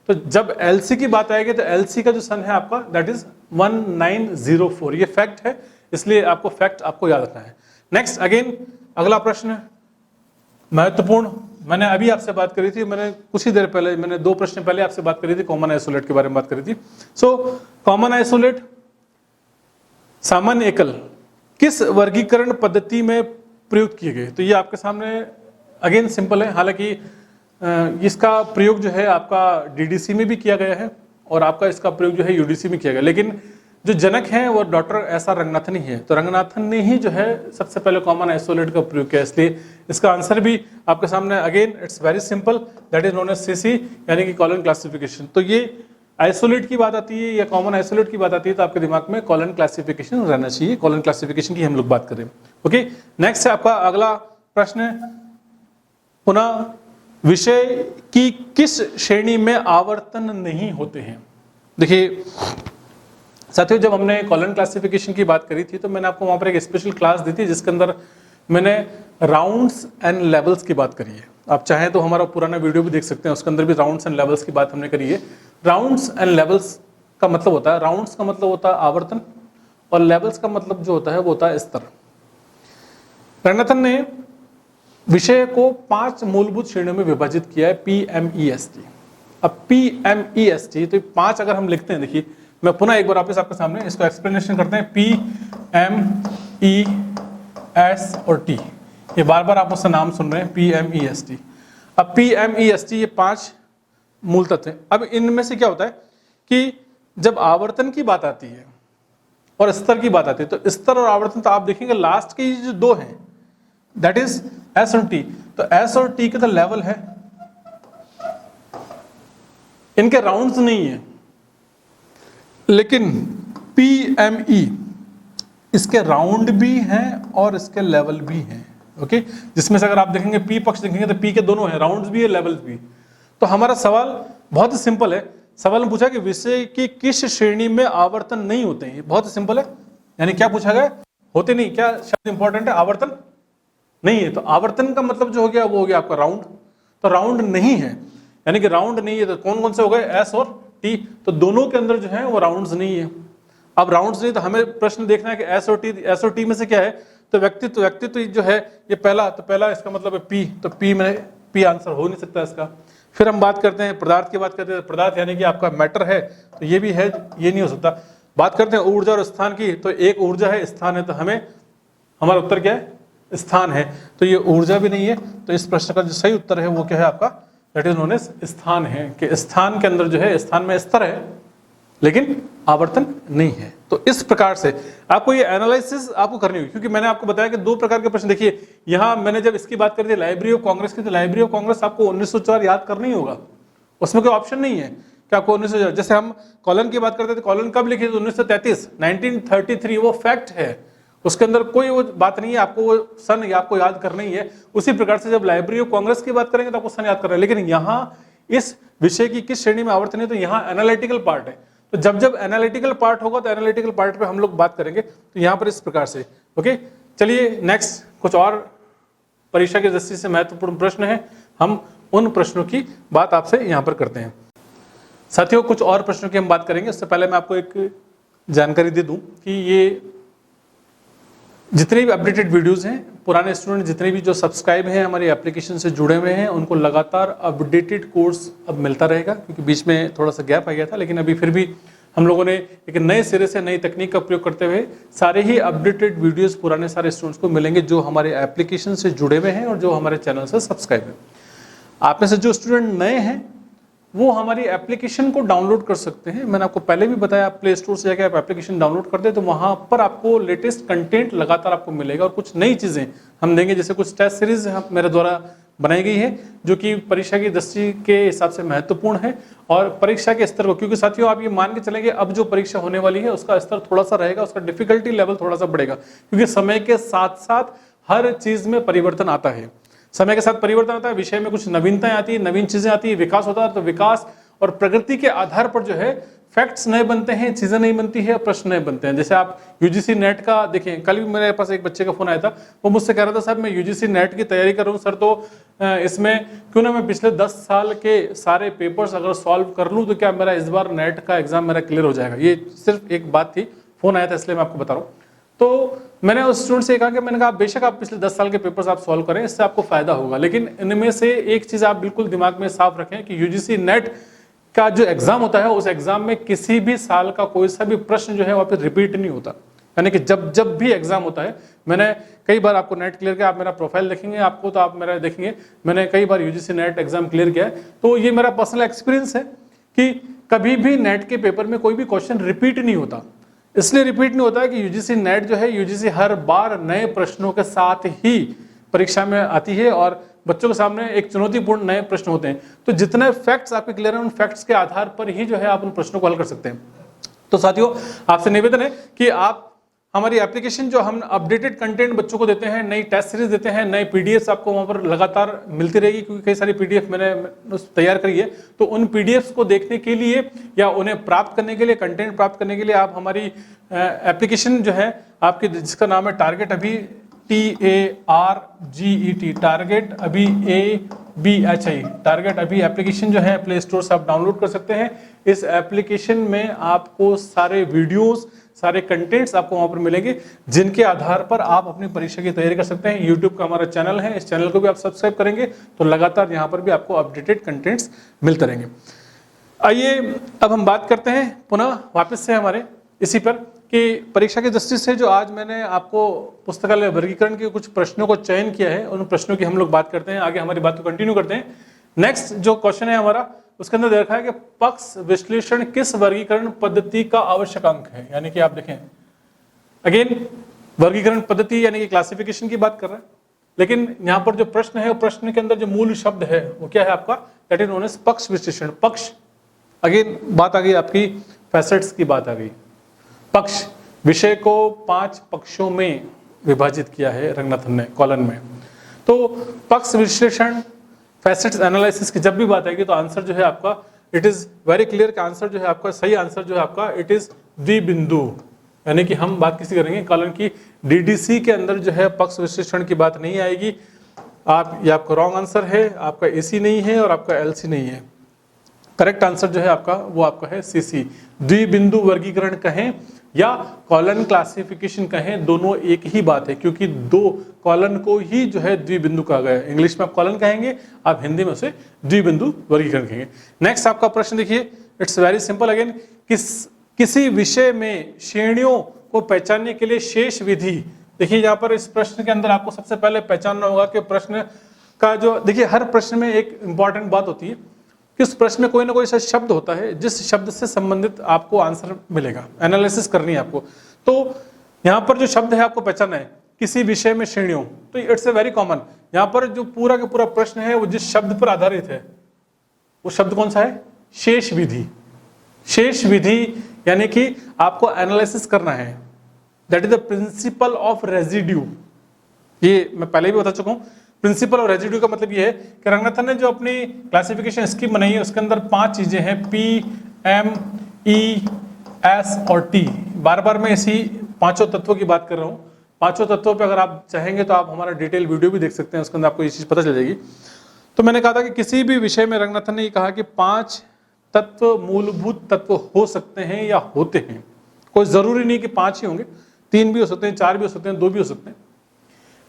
तो जब एलसी की बात आएगी तो एलसी का जो सन है आपका दैट इज 1904। ये फैक्ट है, इसलिए आपको फैक्ट आपको याद रखना है। नेक्स्ट अगेन अगला प्रश्न महत्वपूर्ण, मैंने अभी आपसे बात करी थी, मैंने कुछ ही देर पहले, मैंने 2 प्रश्न पहले आपसे बात करी थी, कॉमन आइसोलेट के बारे में बात करी थी। सो कॉमन आइसोलेट, सामान्य एकल किस वर्गीकरण पद्धति में प्रयुक्त किए गए? तो ये आपके सामने अगेन सिंपल है, हालांकि इसका प्रयोग जो है आपका डीडीसी में भी किया गया है और आपका इसका प्रयोग जो है यूडीसी में किया गया, लेकिन जो जनक हैं वो डॉक्टर एस आर रंगनाथन ही है। तो रंगनाथन ने ही जो है सबसे पहले कॉमन आइसोलेट का प्रयोग किया, इसलिए इसका आंसर भी आपके सामने again it's very simple, that is known as CC, यानी कि कॉलन क्लासिफिकेशन। तो ये आइसोलेट की बात आती है या कॉमन आइसोलेट की बात आती है तो आपके दिमाग में कॉलन क्लासिफिकेशन रहना चाहिए। कॉलन क्लासिफिकेशन की हम लोग बात करें। ओके, नेक्स्ट है आपका अगला प्रश्न, पुनः विषय की किस श्रेणी में आवर्तन नहीं होते हैं? देखिए साथियों, जब हमने कॉलन क्लासिफिकेशन की बात करी थी तो मैंने आपको वहां पर एक स्पेशल क्लास दी थी जिसके अंदर मैंने राउंड्स एंड लेवल्स की बात करी है। आप चाहें तो हमारा पुराना वीडियो भी देख सकते हैं, उसके अंदर भी राउंड्स एंड लेवल्स की बात हमने करी है। राउंड्स एंड लेवल्स का मतलब होता है, राउंड्स का मतलब होता है आवर्तन और लेवल्स का मतलब जो होता है वो होता है स्तर। रंगनाथन ने विषय को 5 मूलभूत श्रेणियों में विभाजित किया है, PMEST। अब PMEST तो 5 अगर हम लिखते हैं, देखिए मैं पुनः एक बार वापस आपके सामने इसको एक्सप्लेनेशन करते हैं। PMES और T, ये बार बार आप उसका नाम सुन रहे हैं, PMEST। अब PMEST ये 5 मूल तत्व हैं। अब इनमें से क्या होता है कि जब आवर्तन की बात आती है और स्तर की बात आती है, तो स्तर और आवर्तन तो आप देखेंगे लास्ट के जो 2 हैं दैट इज S और T। तो S और T के तो लेवल है, इनके राउंड्स नहीं है, लेकिन PME इसके राउंड भी हैं और इसके लेवल भी हैं। ओके, जिसमें से अगर आप देखेंगे P पक्ष देखेंगे तो P के दोनों हैं, राउंड्स भी है, लेवल्स भी। तो हमारा सवाल बहुत ही सिंपल है। सवाल में पूछा कि विषय की किस श्रेणी में आवर्तन नहीं होते हैं, बहुत ही सिंपल है। यानी क्या पूछा गया, होते नहीं, क्या शब्द इंपॉर्टेंट है, आवर्तन नहीं है। तो आवर्तन का मतलब जो हो गया वो हो गया आपका राउंड। तो राउंड नहीं है, यानी कि राउंड नहीं है तो कौन कौन से हो गए, S और T। तो दोनों के अंदर जो है वो राउंड्स नहीं है। अब राउंड्स नहीं तो हमें प्रश्न देखना है कि S और T में से क्या है। तो व्यक्तित्व जो है ये पहला इसका मतलब है P। तो P में P आंसर हो नहीं सकता इसका। फिर हम बात करते हैं पदार्थ की बात करते हैं, पदार्थ यानी कि आपका मैटर है, तो ये भी है, ये नहीं हो सकता। बात करते हैं ऊर्जा और स्थान की, तो एक ऊर्जा है, स्थान है, तो हमें हमारा उत्तर क्या है, स्थान है, तो ये ऊर्जा भी नहीं है। तो इस प्रश्न का जो सही उत्तर है वो क्या है आपका, दैट इज नोन एज स्थान है, कि स्थान के अंदर जो है, स्थान में स्तर है लेकिन आवर्तन नहीं है। तो इस प्रकार से आपको ये एनालिसिस आपको करनी होगी, क्योंकि मैंने आपको बताया कि दो प्रकार के प्रश्न। देखिए यहां मैंने जब इसकी बात करी थी लाइब्रेरी ऑफ कांग्रेस की, तो लाइब्रेरी ऑफ कांग्रेस आपको 1904 याद करना ही होगा, उसमें कोई ऑप्शन नहीं है कि आपको 1904। जैसे हम कॉलन की बात करते थे, कॉलन कब लिखी थी, 1933, 1933, वो फैक्ट है, उसके अंदर कोई वो बात नहीं है, आपको वो सन या आपको याद करना ही है। उसी प्रकार से जब लाइब्रेरी ऑफ कांग्रेस की बात करेंगे तो आपको सन याद करना है। लेकिन यहाँ इस विषय की किस श्रेणी में आवर्तन है, तो यहाँ एनालिटिकल पार्ट है। तो जब जब एनालिटिकल पार्ट होगा तो एनालिटिकल पार्ट पे हम लोग बात करेंगे। तो यहाँ पर इस प्रकार से ओके। चलिए नेक्स्ट कुछ और परीक्षा की दृष्टि से महत्वपूर्ण प्रश्न है, हम उन प्रश्नों की बात आपसे यहाँ पर करते हैं। साथियों कुछ और प्रश्नों की हम बात करेंगे, उससे पहले मैं आपको एक जानकारी दे दूं कि ये जितने भी अपडेटेड वीडियोस हैं, पुराने स्टूडेंट जितने भी जो सब्सक्राइब हैं हमारी एप्लीकेशन से जुड़े हुए हैं, उनको लगातार अपडेटेड कोर्स अब मिलता रहेगा, क्योंकि बीच में थोड़ा सा गैप आ गया था। लेकिन अभी फिर भी हम लोगों ने एक नए सिरे से नई तकनीक का प्रयोग करते हुए सारे ही अपडेटेड वीडियोस पुराने सारे स्टूडेंट्स को मिलेंगे जो हमारे एप्लीकेशन से जुड़े हुए हैं और जो हमारे चैनल से सब्सक्राइब है। आप में से जो स्टूडेंट नए हैं वो हमारी एप्लीकेशन को डाउनलोड कर सकते हैं। मैंने आपको पहले भी बताया, आप प्ले स्टोर से जाकर आप एप्लीकेशन डाउनलोड करते हैं तो वहां पर आपको लेटेस्ट कंटेंट लगातार आपको मिलेगा और कुछ नई चीजें हम देंगे। जैसे कुछ टेस्ट सीरीज मेरे द्वारा बनाई गई है जो कि परीक्षा की दृष्टि के हिसाब से महत्वपूर्ण है और परीक्षा के स्तर को, क्योंकि साथियों आप ये मान के चलेंगे अब जो परीक्षा होने वाली है उसका स्तर थोड़ा सा रहेगा, उसका डिफिकल्टी लेवल थोड़ा सा बढ़ेगा, क्योंकि समय के साथ साथ हर चीज में परिवर्तन आता है। समय के साथ परिवर्तन आता है, विषय में कुछ नवीनताएं आती है, नवीन चीजें आती है, विकास होता है। तो विकास और प्रगति के आधार पर जो है फैक्ट्स नए बनते हैं, चीजें नई बनती है, प्रश्न नए बनते हैं। जैसे आप यूजीसी नेट का देखें, कल भी मेरे पास एक बच्चे का फोन आया था, वो मुझसे कह रहा था साहब मैं यूजीसी नेट की तैयारी कर रहा हूँ सर, तो इसमें क्यों ना मैं पिछले 10 साल के सारे पेपर्स अगर सॉल्व कर लूँ तो क्या मेरा इस बार नेट का एग्जाम मेरा क्लियर हो जाएगा। ये सिर्फ एक बात थी, फोन आया था इसलिए मैं आपको बता रहा हूँ। तो मैंने उस स्टूडेंट से कहा कि मैंने कहा बेशक आप पिछले 10 साल के पेपर्स आप सॉल्व करें, इससे आपको फायदा होगा, लेकिन इनमें से एक चीज आप बिल्कुल दिमाग में साफ रखें कि यूजीसी नेट का जो एग्जाम होता है उस एग्जाम में किसी भी साल का कोई सा भी प्रश्न जो है वहां पे रिपीट नहीं होता। यानी कि जब भी एग्जाम होता है, मैंने कई बार आपको नेट क्लियर किया, आप मेरा प्रोफाइल देखेंगे आपको तो आप मेरा देखेंगे, मैंने कई बार यूजीसी नेट एग्जाम क्लियर किया है। तो ये मेरा पर्सनल एक्सपीरियंस है कि कभी भी नेट के पेपर में कोई भी क्वेश्चन रिपीट नहीं होता। इसलिए रिपीट नहीं होता है कि यूजीसी नेट जो है, यूजीसी हर बार नए प्रश्नों के साथ ही परीक्षा में आती है और बच्चों के सामने एक चुनौतीपूर्ण नए प्रश्न होते हैं। तो जितने फैक्ट्स आपके क्लियर हैं उन फैक्ट्स के आधार पर ही जो है आप उन प्रश्नों को हल कर सकते हैं। तो साथियों आपसे निवेदन है कि आप हमारी एप्लीकेशन जो हम अपडेटेड कंटेंट बच्चों को देते हैं, नई टेस्ट सीरीज देते हैं, नई पीडीएफ आपको वहां पर लगातार मिलती रहेगी, क्योंकि कई सारी पीडीएफ मैंने तैयार करी है। तो उन पीडीएफ को देखने के लिए या उन्हें प्राप्त करने के लिए, कंटेंट प्राप्त करने के लिए आप हमारी एप्लीकेशन जो है आपकी, जिसका नाम है टारगेट अभी, TARGET, टारगेट अभी ABHI, टारगेट अभी एप्लीकेशन जो है प्ले स्टोर से आप डाउनलोड कर सकते हैं। इस एप्लीकेशन में आपको सारे वीडियोस, सारे कंटेंट्स आपको वहां पर मिलेंगे जिनके आधार पर आप अपनी परीक्षा की तैयारी कर सकते हैं। यूट्यूब का हमारा चैनल है, इस चैनल को भी आप सब्सक्राइब करेंगे तो लगातार यहाँ पर भी आपको अपडेटेड कंटेंट्स मिलते रहेंगे। आइए अब हम बात करते हैं पुनः वापस से हमारे इसी पर कि परीक्षा की दृष्टि से जो आज मैंने आपको पुस्तकालय वर्गीकरण के कुछ प्रश्नों को चयन किया है, उन प्रश्नों की हम लोग बात करते हैं। आगे हमारी बात को कंटिन्यू करते हैं। नेक्स्ट जो क्वेश्चन है हमारा, उसके अंदर देखा है कि पक्ष विश्लेषण किस वर्गीकरण पद्धति का आवश्यक अंक है। यानी कि आप देखें अगेन वर्गीकरण पद्धति यानी कि क्लासिफिकेशन की बात कर रहे हैं, लेकिन यहाँ पर जो प्रश्न है, प्रश्न के अंदर जो मूल शब्द है वो क्या है आपका, दैट इज नोन एज पक्ष विश्लेषण। पक्ष, अगेन बात आ गई आपकी फैसेट्स की बात आ गई। पक्ष, विषय को 5 पक्षों में विभाजित किया है रंगनाथन ने कॉलन में। तो पक्ष विश्लेषण, फैसेट्स एनालिसिस की जब भी बात आएगी तो आंसर जो है आपका, इट इज वेरी क्लियर का आंसर जो है आपका, सही आंसर जो है आपका, इट इज द्विबिंदु। यानी कि हम बात किसी करेंगे कॉलन की, डीडीसी के अंदर जो है पक्ष विश्लेषण की बात नहीं आएगी। आप, ये आपका रॉन्ग आंसर है, आपका एसी नहीं है और आपका एलसी नहीं है। करेक्ट आंसर जो है आपका वो आपका है सीसी। द्विबिंदु वर्गीकरण कहें या कॉलन क्लासिफिकेशन कहें, दोनों एक ही बात है, क्योंकि दो कॉलन को ही जो है द्विबिंदु कहा गया है। इंग्लिश में आप कॉलन कहेंगे, आप हिंदी में उसे द्विबिंदु वर्गीकरण कहेंगे। नेक्स्ट आपका प्रश्न देखिए, इट्स वेरी सिंपल अगेन। किसी विषय में श्रेणियों को पहचानने के लिए शेष विधि देखिए यहाँ पर इस प्रश्न के अंदर आपको सबसे पहले पहचानना होगा कि प्रश्न का जो, देखिए हर प्रश्न में एक इंपॉर्टेंट बात होती है कि उस प्रश्न में कोई ना कोई ऐसा शब्द होता है जिस शब्द से संबंधित आपको आंसर मिलेगा, एनालिसिस करनी है आपको। तो यहाँ पर जो शब्द है आपको पहचानना है, किसी विषय में श्रेणियों, तो इट्स ए वेरी कॉमन। यहाँ पर जो पूरा का पूरा प्रश्न है वो जिस शब्द पर आधारित है वो शब्द कौन सा है? शेष विधि। शेष विधि यानी कि आपको एनालिसिस करना है, that is the principle of residue. ये मैं पहले भी बता चुका हूं। प्रिंसिपल ऑफ रेजिड्यू का मतलब ये है कि रंगनाथन ने जो अपनी क्लासिफिकेशन स्कीम बनाई है उसके अंदर 5 चीजें हैं, पी, एम, ई, एस और टी। बार बार मैं इसी 5 तत्वों की बात कर रहा हूँ। 5 तत्वों पे अगर आप चाहेंगे तो आप हमारा डिटेल वीडियो भी देख सकते हैं, उसके अंदर आपको ये चीज पता चल जाएगी। तो मैंने कहा था कि किसी भी विषय में रंगनाथन ने ये कहा कि 5 तत्व मूलभूत तत्व हो सकते हैं या होते हैं। कोई जरूरी नहीं कि 5 ही होंगे, 3 भी हो सकते हैं, 4 भी हो सकते हैं, 2 भी हो सकते हैं,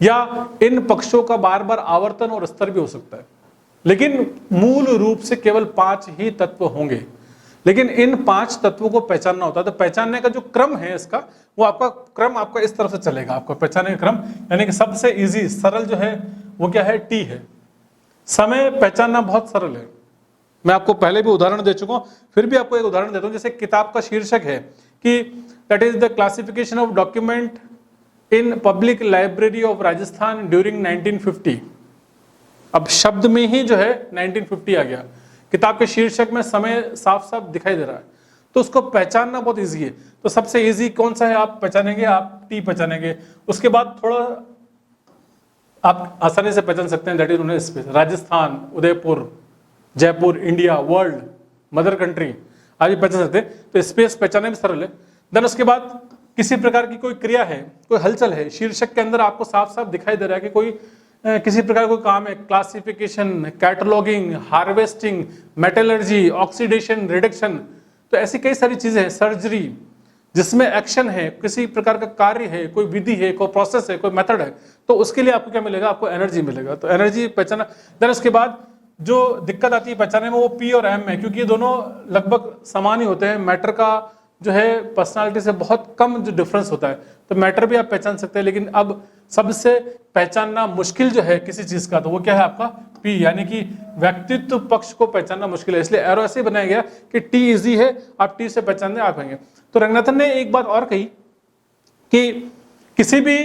या इन पक्षों का बार बार आवर्तन और स्तर भी हो सकता है, लेकिन मूल रूप से केवल 5 ही तत्व होंगे। लेकिन इन 5 तत्वों को पहचानना होता है। तो पहचानने का जो क्रम है इसका, वो आपका क्रम आपका इस तरफ से चलेगा। आपका पहचानने का क्रम यानी कि सबसे इजी सरल जो है वो क्या है? टी है। समय पहचानना बहुत सरल है, मैं आपको पहले भी उदाहरण दे चुका हूं, फिर भी आपको एक उदाहरण देता हूं। जैसे किताब का शीर्षक है कि that is the classification of document in public library of Rajasthan during 1950। अब शब्द में ही जो है 1950 आ गया, किताब के शीर्षक में समय साफ साफ दिखाई दे रहा है, तो उसको पहचानना बहुत इजी है। तो सबसे इजी कौन सा है आप पहचानेंगे? आप टी पहचानेंगे। उसके बाद थोड़ा आप आसानी से पहचान सकते हैं, दैट इज उन्हें space, Rajasthan, Udaipur, Jaipur, India, world, mother country, आज भी पहचान सकते हैं। तो स्पेस पहचानने में सरल है। देन उसके बाद किसी प्रकार की कोई क्रिया है, कोई हलचल है, शीर्षक के अंदर आपको साफ साफ दिखाई दे रहा है कि कोई किसी प्रकार कोई काम है, classification, cataloguing, harvesting, metallurgy, oxidation, reduction, तो ऐसी कई सारी चीजें हैं, सर्जरी, जिसमें एक्शन है, किसी प्रकार का कार्य है, कोई विधि है, कोई प्रोसेस है, कोई मेथड है, तो उसके लिए आपको क्या मिलेगा? आपको एनर्जी मिलेगा। तो एनर्जी पहचाना। देन उसके बाद जो दिक्कत आती है पहचानने में वो पी और एम है, क्योंकि ये दोनों लगभग समान ही होते हैं। मैटर का जो है पर्सनालिटी से बहुत कम जो डिफरेंस होता है, तो मैटर भी आप पहचान सकते हैं, लेकिन अब सबसे पहचानना मुश्किल जो है किसी चीज का, तो वो क्या है? आपका पी, यानी कि व्यक्तित्व पक्ष को पहचानना मुश्किल है। इसलिए एरो ऐसे बनाया गया कि टी इजी है, आप टी से पहचानने आ पाएंगे। तो रंगनाथन ने एक बात और कही कि किसी भी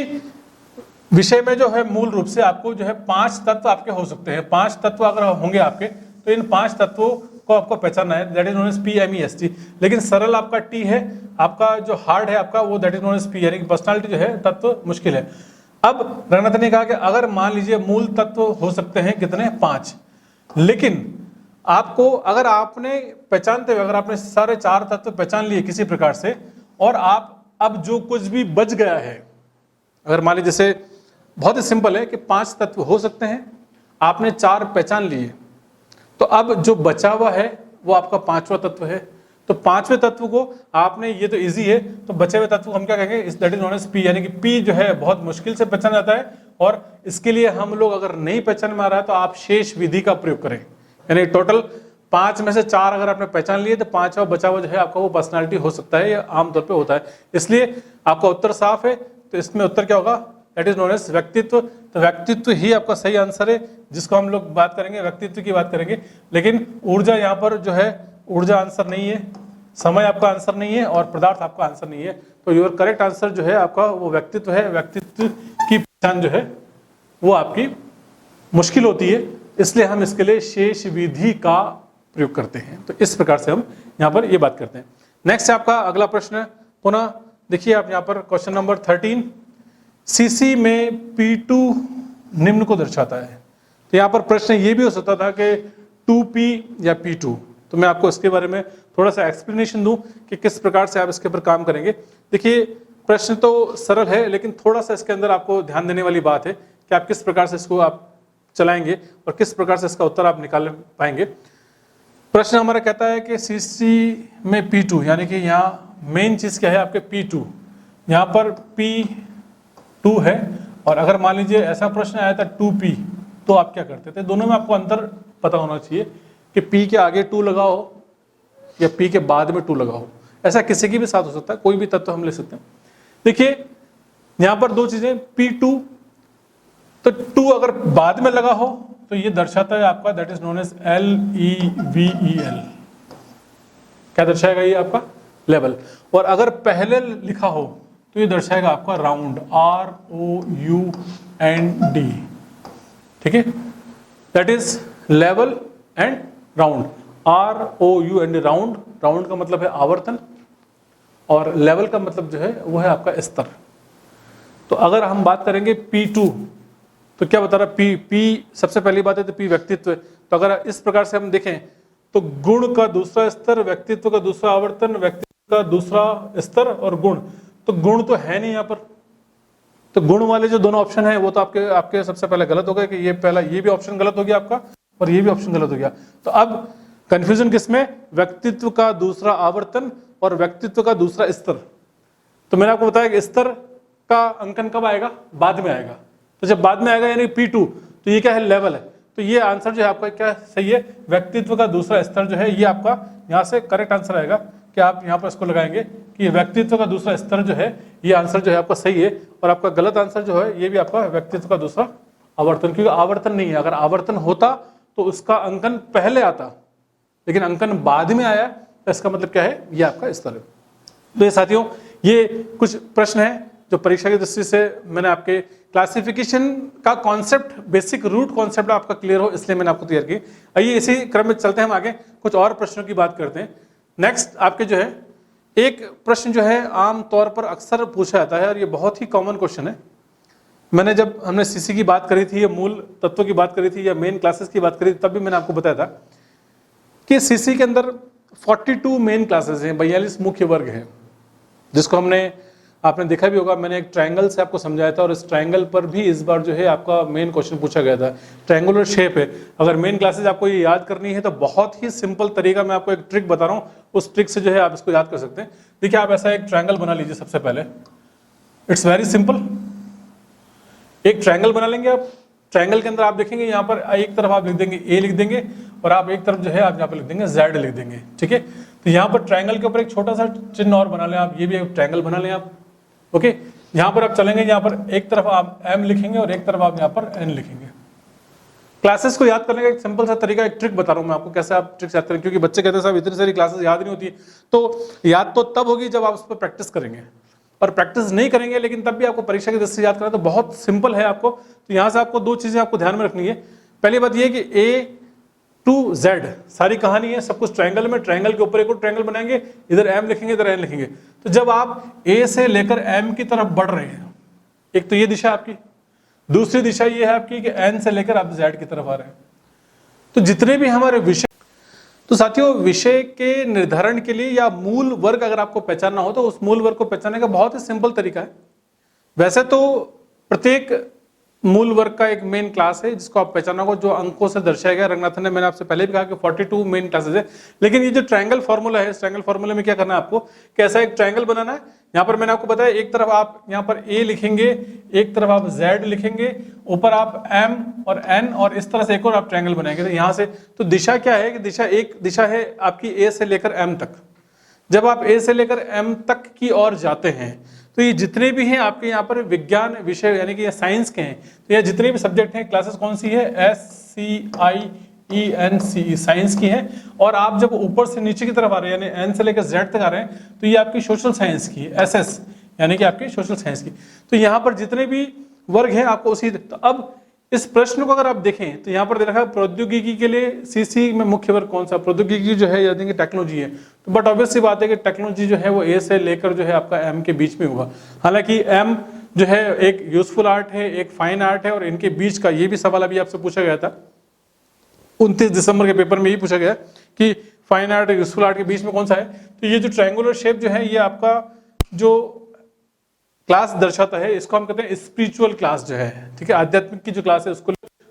विषय में जो है मूल रूप से आपको जो है 5 तत्व आपके हो सकते हैं। 5 तत्व अगर होंगे आपके, तो इन 5 तत्वों को आपको पहचानना है, that is known as PMEST। लेकिन सरल आपका टी है, आपका जो हार्ड है आपका वो that is known as P, यानी कि पर्सनालिटी जो है तत्व मुश्किल है। अब रंगनाथन ने कहा कि अगर मान लीजिए मूल तत्व हो सकते हैं कितने? 5, लेकिन आपको अगर आपने पहचानते हुए अगर आपने सारे 4 तत्व पहचान लिए किसी प्रकार से, और आप अब जो कुछ भी बच गया है, अगर मान लीजिए जैसे बहुत ही सिंपल है कि 5 तत्व हो सकते हैं, आपने 4 पहचान लिए, तो अब जो बचा हुआ है वो आपका 5वां तत्व है। तो 5वें तत्व को आपने, ये तो इजी है, तो बचे हुए तत्व को हम क्या कहेंगे? इस that is known as P, यानी कि पी जो है बहुत मुश्किल से पहचाना जाता है, और इसके लिए हम लोग अगर नहीं पहचान में आ रहा है तो आप शेष विधि का प्रयोग करें। यानी टोटल 5 में से 4 अगर आपने पहचान लिए तो 5वां बचा हुआ जो है आपका वो पर्सनालिटी हो सकता है, या आमतौर पर होता है। इसलिए आपका उत्तर साफ है, तो इसमें उत्तर क्या होगा? दैट इज नोन एज व्यक्तित्व। तो व्यक्तित्व ही आपका सही आंसर है, जिसको हम लोग बात करेंगे, व्यक्तित्व की बात करेंगे। लेकिन ऊर्जा यहाँ पर जो है, ऊर्जा आंसर नहीं है, समय आपका आंसर नहीं है, और पदार्थ आपका आंसर नहीं है। तो योर करेक्ट आंसर जो है आपका वो व्यक्तित्व है। व्यक्तित्व की पहचान जो है वो आपकी मुश्किल होती है, इसलिए हम इसके लिए शेष विधि का प्रयोग करते हैं। तो इस प्रकार से हम यहाँ पर ये बात करते हैं। नेक्स्ट आपका अगला प्रश्न, पुनः देखिए आप यहाँ पर क्वेश्चन नंबर 13, सीसी में P2 निम्न को दर्शाता है। तो यहाँ पर प्रश्न ये भी हो सकता था कि 2P या P2, तो मैं आपको इसके बारे में थोड़ा सा एक्सप्लेनेशन दूं कि किस प्रकार से आप इसके ऊपर काम करेंगे। देखिए प्रश्न तो सरल है, लेकिन थोड़ा सा इसके अंदर आपको ध्यान देने वाली बात है कि आप किस प्रकार से इसको आप चलाएंगे और किस प्रकार से इसका उत्तर आप निकाल पाएंगे। प्रश्न हमारा कहता है कि सीसी में P2, यानी कि यहाँ मेन चीज क्या है? आपके P2, यहाँ पर P2 है, और अगर मान लीजिए ऐसा प्रश्न आया था 2P, तो आप क्या करते थे? दोनों में आपको अंतर पता होना चाहिए कि P के आगे 2 लगाओ या P के बाद में 2 लगाओ। ऐसा किसी की भी साथ हो सकता है, कोई भी तत्व हम ले सकते हैं। देखिए यहां पर दो चीजें P2, तो 2 अगर बाद में लगा हो तो ये दर्शाता है आपका that is known as LEVEL। क्या दर्शाएगा ये आपका लेवल। और अगर पहले लिखा हो तो ये दर्शाएगा आपका राउंड, ROUND। ठीक है, that is level and round, ROUND। Round, round का मतलब है आवर्तन और लेवल का मतलब जो है वो है आपका स्तर। तो अगर हम बात करेंगे P2 तो क्या बता रहा P सबसे पहली बात है तो P व्यक्तित्व। तो अगर इस प्रकार से हम देखें तो गुण का दूसरा स्तर, व्यक्तित्व का दूसरा आवर्तन, व्यक्तित्व का दूसरा स्तर और गुण। तो गुण तो है नहीं यहाँ पर, तो गुण वाले जो दोनों ऑप्शन है वो तो आपके सबसे पहले गलत हो गए कि ये पहला, ये भी ऑप्शन गलत हो गया आपका और ये भी ऑप्शन गलत हो गया। तो अब कंफ्यूजन किसमें, व्यक्तित्व का दूसरा आवर्तन और व्यक्तित्व का दूसरा स्तर। तो मैंने आपको बताया कि स्तर का अंकन कब आएगा, बाद में आएगा। तो जब बाद में आएगा यानी P2, तो ये क्या है, लेवल है। तो ये आंसर जो है आपका क्या सही है, व्यक्तित्व का दूसरा स्तर जो है ये आपका यहाँ से करेक्ट आंसर आएगा कि आप यहाँ पर इसको लगाएंगे कि व्यक्तित्व का दूसरा स्तर जो है ये आंसर जो है आपका सही है। और आपका गलत आंसर जो है ये भी आपका व्यक्तित्व का दूसरा आवर्तन, क्योंकि आवर्तन नहीं है। अगर आवर्तन होता तो उसका अंकन पहले आता, लेकिन अंकन बाद में आया तो इसका मतलब क्या है, ये आपका स्तर है। तो ये साथियों ये कुछ प्रश्न है जो परीक्षा की दृष्टि से मैंने आपके क्लासिफिकेशन का कॉन्सेप्ट, बेसिक रूट कॉन्सेप्ट आपका क्लियर हो इसलिए मैंने आपको तैयार की। आइए इसी क्रम में चलते हैं, हम आगे कुछ और प्रश्नों की बात करते हैं। नेक्स्ट आपके जो है एक प्रश्न जो है आम तौर पर अक्सर पूछा जाता है और ये बहुत ही कॉमन क्वेश्चन है। मैंने जब हमने सीसी की बात करी थी या मूल तत्वों की बात करी थी या मेन क्लासेस की बात करी थी तब भी मैंने आपको बताया था कि सीसी के अंदर 42 मेन क्लासेस हैं, 42 मुख्य वर्ग हैं, जिसको आपने देखा भी होगा। मैंने एक ट्रायंगल से आपको समझाया था और इस ट्रायंगल पर भी इस बार जो है आपका मेन क्वेश्चन पूछा गया था। ट्रायंगुलर शेप है, अगर मेन क्लासेज आपको ये याद करनी है तो बहुत ही सिंपल तरीका, मैं आपको एक ट्रिक बता रहा हूँ, उस ट्रिक से जो है आप इसको याद कर सकते हैं। देखिए आप ऐसा एक ट्रायंगल बना लीजिए। सबसे पहले इट्स वेरी सिंपल, एक ट्रायंगल बना लेंगे आप। ट्रायंगल के अंदर आप देखेंगे यहाँ पर एक तरफ आप लिख देंगे A लिख देंगे और आप एक तरफ जो है आप यहाँ पर लिख देंगे Z लिख देंगे। ठीक है, तो यहाँ पर ट्रायंगल के ऊपर एक छोटा सा चिन्ह और बना लें आप, ये भी एक ट्रायंगल बना लें आप। ओके, यहाँ पर आप चलेंगे, यहाँ पर एक तरफ आप M लिखेंगे और एक तरफ आप यहाँ पर N लिखेंगे। क्लासेस को याद करने का एक सिंपल सा तरीका, एक ट्रिक बता रहा हूँ मैं आपको कैसे आप ट्रिक्स याद करें, क्योंकि बच्चे कहते हैं साहब इतनी सारी क्लासेस याद नहीं होती, तो याद तो तब होगी जब आप उस पर प्रैक्टिस करेंगे, और प्रैक्टिस नहीं करेंगे लेकिन तब भी आपको परीक्षा की दृष्टि से याद करना तो बहुत सिंपल है आपको। तो यहाँ से आपको दो चीजें आपको ध्यान में रखनी है। पहली बात यह कि A to Z सारी कहानी है, सब कुछ ट्रायंगल में, ट्रायंगल के ऊपर एक और ट्रायंगल बनाएंगे, इधर M लिखेंगे इधर N लिखेंगे। तो जब आप A से लेकर M की तरफ बढ़ रहे हैं, एक तो ये दिशा आपकी, दूसरी दिशा ये है आपकी कि N से लेकर आप Z की तरफ आ रहे हैं। तो जितने भी हमारे विषय, तो साथियों विषय के निर्धारण के लिए या मूल वर्ग अगर आपको पहचानना हो तो उस मूल वर्ग को पहचानने का बहुत ही सिंपल तरीका है। वैसे तो प्रत्येक मूल वर्ग का एक मेन क्लास है जिसको आप पहचानना होगा, जो अंकों से दर्शाया गया। रंगनाथन ने, मैंने आपसे पहले भी कहा कि 42 मेन क्लासेस है, लेकिन ये जो ट्रायंगल फॉर्मूला है, इस ट्रायंगल फॉर्मूले में क्या करना है आपको, कैसा एक ट्रायंगल बनाना है। यहाँ पर मैंने आपको बताया एक तरफ आप यहाँ पर A लिखेंगे, एक तरफ आप Z लिखेंगे, ऊपर आप M और N और इस तरह से एक और आप ट्रायंगल बनाएंगे। तो यहाँ से तो दिशा क्या है कि दिशा एक दिशा है आपकी A से लेकर M तक। जब आप A से लेकर M तक की ओर जाते हैं तो ये जितने भी हैं आपके यहाँ पर विज्ञान विषय यानी कि ये साइंस के हैं, तो ये जितने भी सब्जेक्ट हैं, क्लासेस कौन सी है, SCIENCE साइंस की है। और आप जब ऊपर से नीचे की तरफ आ रहे हैं यानी N से लेकर Z तक आ रहे हैं तो ये आपकी सोशल साइंस की है, SS यानी कि आपकी सोशल साइंस की। तो यहाँ पर जितने भी वर्ग हैं आपको उसी, तो अब इस प्रश्न को अगर आप देखें तो यहाँ पर दे रखा है प्रौद्योगिकी के लिए सीसी में मुख्य वर्ग कौन सा, प्रौद्योगिकी जो है यानी कि टेक्नोलॉजी है। तो बट ऑब्वियस सी बात है कि टेक्नोलॉजी जो है वो A से लेकर जो है आपका M के बीच में होगा। हालांकि M जो है एक यूजफुल आर्ट है, एक फाइन आर्ट है, और इनके बीच का ये भी सवाल अभी आपसे पूछा गया था 29 दिसंबर के पेपर में, यही पूछा गया कि फाइन आर्ट और यूजफुल आर्ट के बीच में कौन सा है। तो ये जो ट्रायंगुलर शेप जो है ये आपका जो क्लास दर्शाता है, इसको हम कहते हैं स्पिरिचुअल क्लास जो है। ठीक है, आध्यात्मिक की जो क्लास है